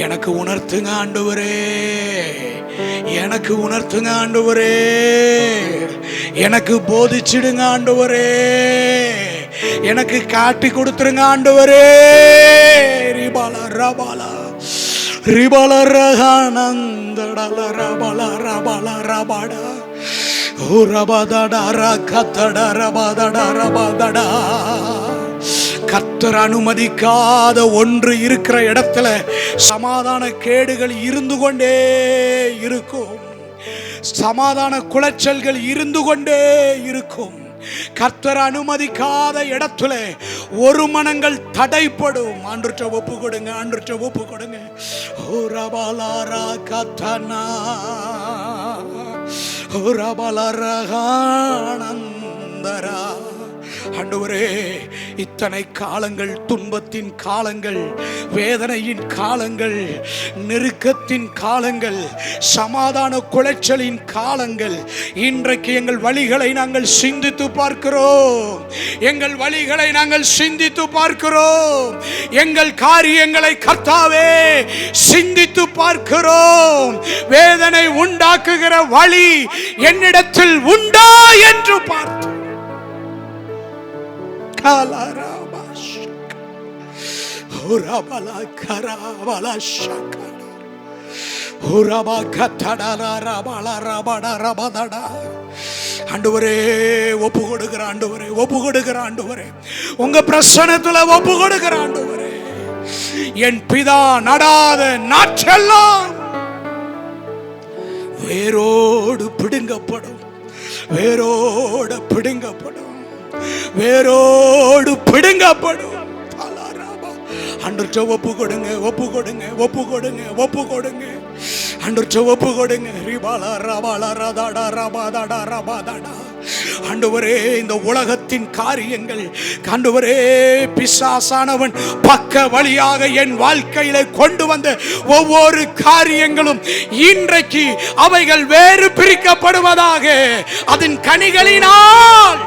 எனக்கு உணர்த்துங்க ஆண்டவரே, எனக்கு உணர்த்துங்க ஆண்டவரே, எனக்கு போதிச்சிடுங்க ஆண்டவரே, எனக்கு காட்டி கொடுத்துருங்க ஆண்டவரே. ரிபாலா ரபாலா ரிபாலா ரகானந்தடல ரபாலா ரபாலா ரபாடா ஓ ரபாதடா ரகதடா ரபாதடா ரபாதடா. கர்த்தர் அனுமதிக்காத ஒன்று இருக்கிற இடத்துல சமாதான கேடுகள் இருந்து கொண்டே இருக்கும், சமாதான குலைச்சல்கள் இருந்து கொண்டே இருக்கும். கர்த்தர் அனுமதிக்காத இடத்துல ஒரு மனங்கள் தடைப்படும். ஆண்டவர்ட்ட ஒப்பு கொடுங்க, ஆண்டவர்ட்ட ஒப்பு கொடுங்க. ஓ ரபாலாரா கதனா ஓ ரபாலரகானந்தரா. ஆண்டவரே, இத்தனை காலங்கள், துன்பத்தின் காலங்கள், வேதனையின் காலங்கள், நெருக்கத்தின் காலங்கள், சமாதான குலைச்சலின் காலங்கள், இன்றைக்கு எங்கள் வழிகளை நாங்கள் சிந்தித்து பார்க்கிறோம், எங்கள் வழிகளை நாங்கள் சிந்தித்து பார்க்கிறோம், எங்கள் காரியங்களை கர்த்தாவே சிந்தித்து பார்க்கிறோம். வேதனை உண்டாக்குகிற வழி என்னிடத்தில் உண்டா என்று பார்த்தோம். ஆண்டவரே ஒப்பு கொடுக்கிற ஆண்டவரே, ஒப்பு கொடுக்கிற ஆண்டவரே, உங்க பிரசன்னத்துல ஒப்பு கொடுக்கிற ஆண்டவரே. என் பிதா நடாத நாற்றெல்லாம் வேரோடு பிடுங்கப்படும், வேரோடு பிடுங்கப்படும், வேரோடு பிடுங்கப்படும். ஆண்டவரே ஒப்பு கொடுங்க, ஒப்பு கொடுங்க, ஒப்பு கொடுங்க, ஒப்பு கொடுங்க. ஆண்டவரே ஒப்பு கொடுங்க. ரிபாலா ரபாலா ரதாடா ரபாதாடா ரபாதாடா. ஆண்டவரே, இந்த உலகத்தின் காரியங்கள், ஆண்டவரே, பிசாசானவன் பக்க வழியாக என் வாழ்க்கையில கொண்டு வந்த ஒவ்வொரு காரியங்களும் இன்றைக்கு அவைகள் வேறு பிரிக்கப்படுவதாக. அதன் கனிகளினால்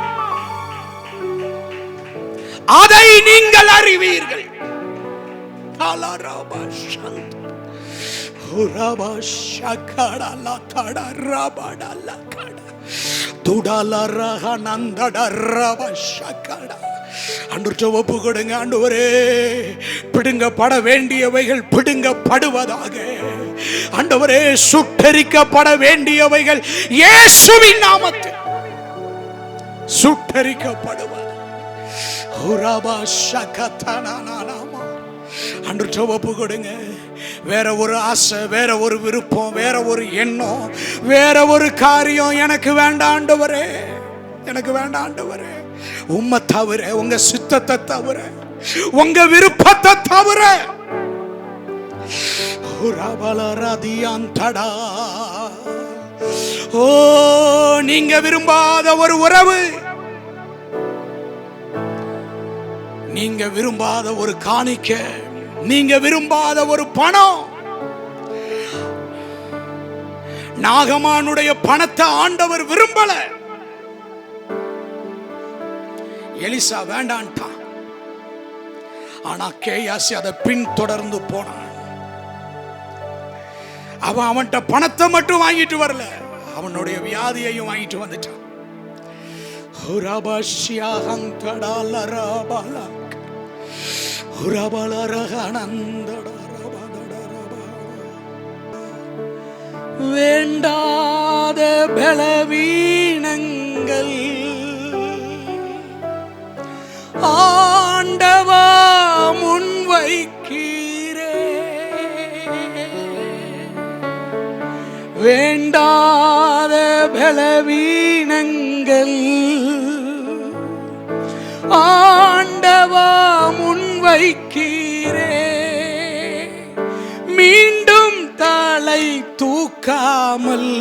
அதை நீங்கள் அறிவீர்கள். ஒப்பு கொடுங்க. ஆண்டவரே, பிடுங்கப்பட வேண்டியவைகள் பிடுங்கப்படுவதாக. ஆண்டவரே, சுட்டரிக்கப்பட வேண்டியவைகள் இயேசுவின் நாமத்தில் சுட்டரிக்கப்படுவது. ஆண்டவரே ஒப்பு கொடுங்க. வேற ஒரு ஆசை, வேற ஒரு விருப்பம், வேற ஒரு எண்ணம், வேற ஒரு காரியம் எனக்கு வேண்டாம் ஆண்டவரே, எனக்கு வேண்டாம் ஆண்டவரே. உம்மை தவிர, உங்க சித்தத்தை தவிர, உங்க விருப்பத்தை தவிர. ஓ, நீங்க விரும்பாத ஒரு உறவு, நீங்க விரும்பாத ஒரு காணிக்க, நீங்க விரும்பாத ஒரு பணம். நாகமானுடைய பணத்தை ஆண்டவர் விரும்பல. எலிசா வேண்டான்ட்டான். ஆனா கேயாசி அதை பின்தொடர்ந்து போனான். அவன் அவன்கிட்ட பணத்தை மட்டும் வாங்கிட்டு வரல, அவனுடைய வியாதியையும் வாங்கிட்டு வந்துட்டான். வேண்டாத பலவீனங்கள் ஆண்டவா முன்வைக்கிறே, வேண்டாத பலவீனங்கள் ஆண்டவா முன்வைக்கிறே, மீண்டும் தலை தூக்காமல்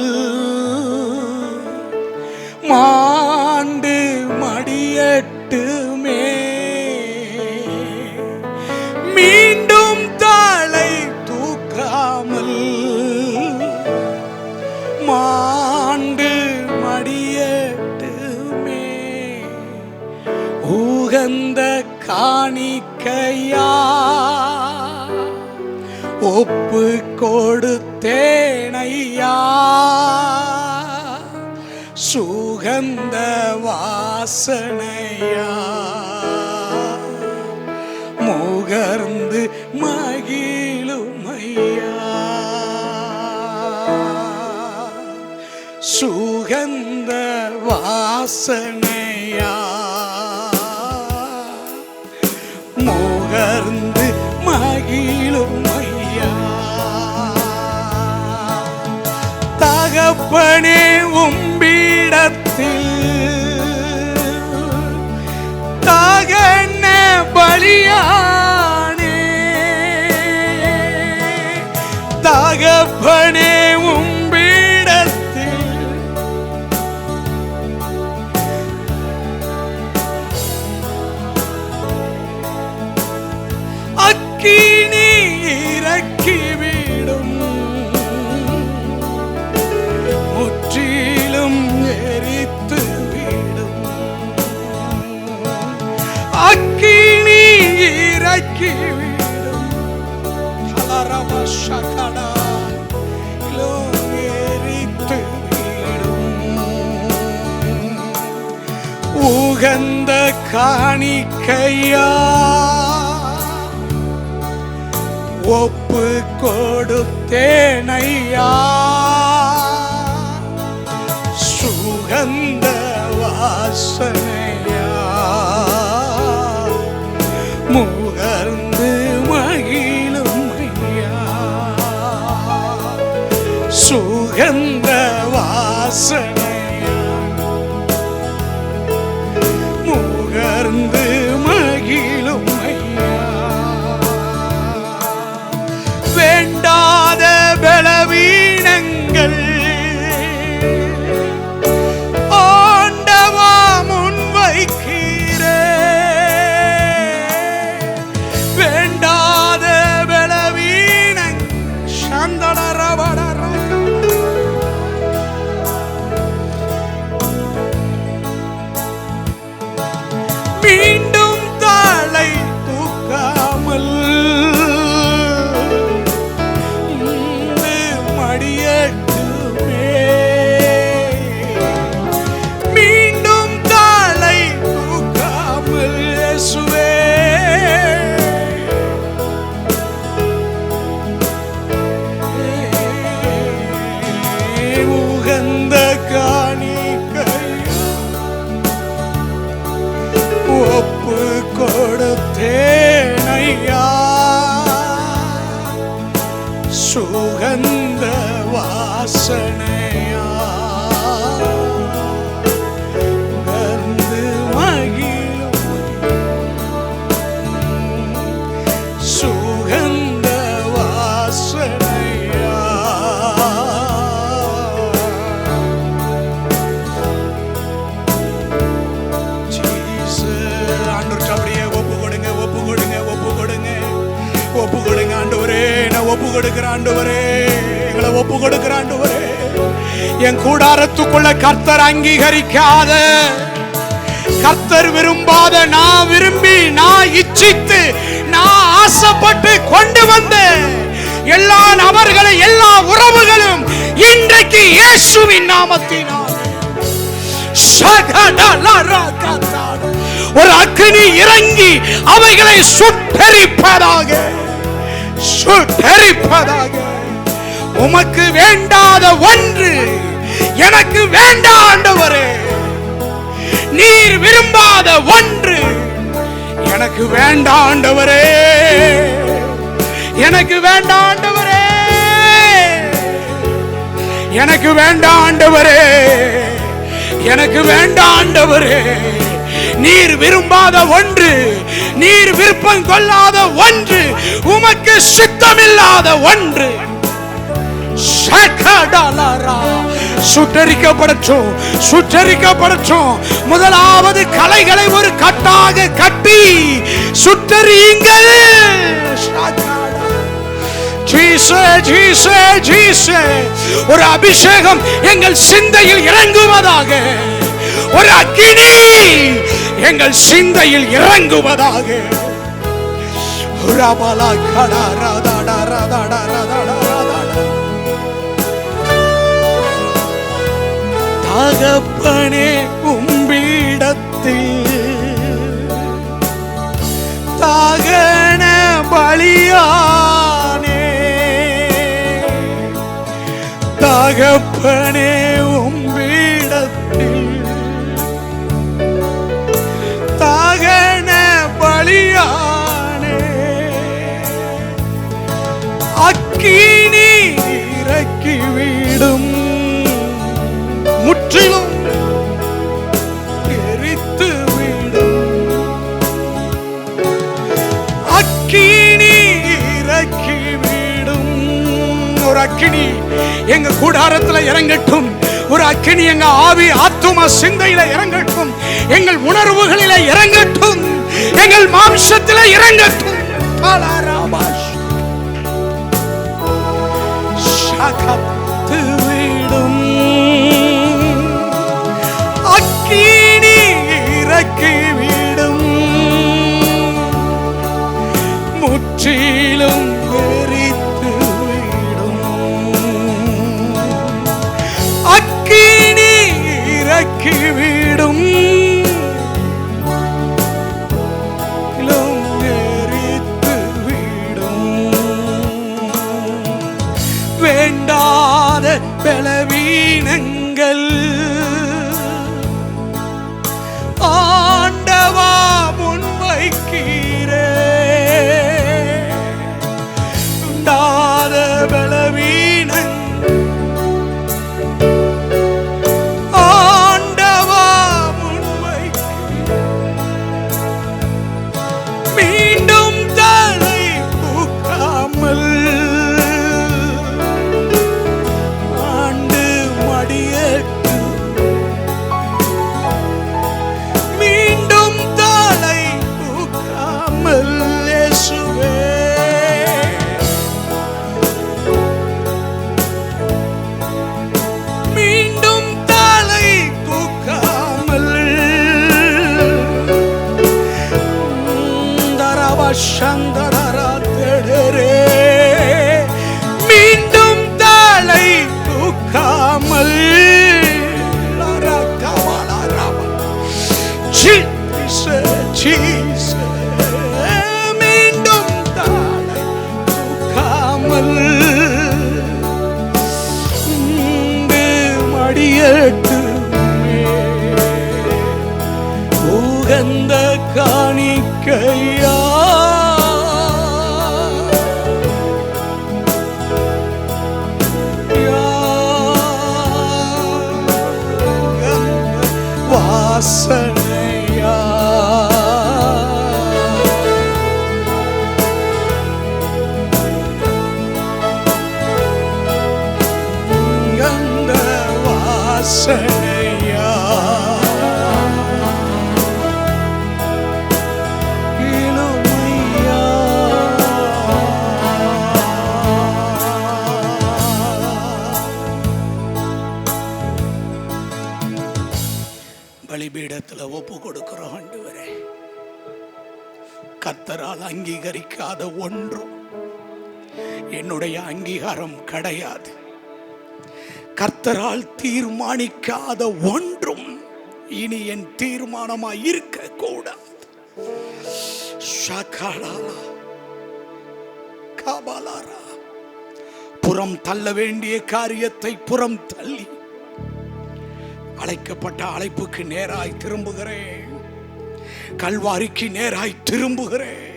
மாண்டு மடியட்டுமே, மீண்டும் தலை தூக்காமல் மாண்டு மடியட்டுமே. உகந்த காணிக்கையா ஒப்பு கொடுத்தேனையா, சுகந்த வாசனையா முகர்ந்து மகிழுமையா, சுகந்த வாசனையா முகர்ந்து மகிழுமையா. தகப்பனே, உம்பிடத்தில் தகன பலியானே, தகப்பனே, உம்பிடத்தில் அக்கினி இறக்கிவிடும், முற்றிலும் எரித்து விடும். அக்கினி இறக்கிவிடும், எரித்து விடும். உகந்த காணிக்கையா ஒப்பு கொடுத்தேனையா, சுகந்த வாசனையா முகர்ந்து மகிழுமையா, சுகந்த வாசனையா முகர்ந்து மகிழும் ஐயா. வேண்டாத பலவீனங்கள் ஆண்டவா முன் வைக்கிறே. வேண்டாத பலவீனங்கள் மீண்டும் தலை தூக்காமல் மடியட்டுமே. மீண்டும் தலை தூக்காமல் இயேசுவே உகந்த காணிக்கை ஒப்பு கொடுத்தேன் ஐயா. சுகந்த வாசனையா உகந்து மகிழும் சுகந்த வாசனையா. ஒப்பு கொடுங்க ஆண்டவரே. நான் ஒப்பு கொடுக்கிற ஆண்டவரே, எங்களை ஒப்பு கொடுக்கிற ஆண்டவரே. என் கூடாரத்துக்குள்ள கர்த்தர் அங்கீகரிக்காத, கர்த்தர் விரும்பாத, நான் விரும்பி, நான் இச்சித்து, நான் ஆசைப்பட்டு கொண்டு வந்த எல்லா நபர்களும் எல்லா உறவுகளும் இன்றைக்கு இயேசுவின் நாமத்தினால் ஒரு அக்கினி இறங்கி அவைகளை சுட்டெரிப்பதாக, சுட்டெரிப்பதாக. உமக்கு வேண்டாத ஒன்று எனக்கு வேண்டாம் ஆண்டவரே. நீர் விரும்பாத ஒன்று எனக்கு வேண்டாம் ஆண்டவரே. எனக்கு வேண்டாம் ஆண்டவரே. எனக்கு வேண்டாம் ஆண்டவரே. எனக்கு வேண்டாம் ஆண்டவரே. நீர் விரும்பாத ஒன்று, நீர் விருப்பம் கொள்ளாத ஒன்று, உமக்கு சித்தமில்லாத ஒன்று சுட்டரிக்கப்படட்டும், சுட்டரிக்கப்படட்டும். முதலாவது கலைகளை ஒரு கட்டாக கட்டி சுட்டரியுங்கள். ஒரு அபிஷேகம் எங்கள் சிந்தையில் இறங்குவதாக, ஒரு அக்கினி எங்கள் சிந்தையில் இறங்குவதாக. தகப்பனே உம்பிடத்தில் தகன பலியானே. தகப்பனே உம்பிடத்தில் தகன பலியானே. அக்கினி இறக்கிவிடும், முற்றிலும் எரித்து விடும். அக்கினி இறக்கிவிடும். ஒரு அக்கினி எங்க கூடாரத்துல இறங்கட்டும். ஒரு அக்கினி எங்க ஆவி ஆத்தும சிந்தையில இறங்கட்டும். எங்கள் உணர்வுகளில இறங்கட்டும். எங்கள் மாம்சத்தில இறங்கட்டும். சகத்து விடும். அக்கினி இறக்கிவிடும். முற்றிலும் எரித்து விடும். அக்கினி இறக்கிவிடும். வேண்டாத பலவீனங்கள் ஆண்டவா முன் வைக்கிறே. வேண்டாத பலவீனங்கள் சந்தரா தேடரே மீண்டும் தலை தூக்காமல் மீண்டும் தலை தூக்காமல் மடியட்டு உகந்த காணிக்கையா வாசனையா கந்த வாசனையா இளமையா பலிபீடத்தில் ஒப்பு கொடுக்கிறோம் ஆண்டவரே. கர்த்தரால் அங்கீகரிக்காத ஒன்றும் என்னுடைய அங்கீகாரம் கிடையாது. கர்த்தரால் தீர்மானிக்காத ஒன்றும் இனி என் தீர்மானமாய் இருக்க கூடாது. புறம் தள்ள வேண்டிய காரியத்தை புறம் தள்ளி அழைக்கப்பட்ட அழைப்புக்கு நேராய் திரும்புகிறேன். கல்வாரிக்கு நேராய் திரும்புகிறேன்.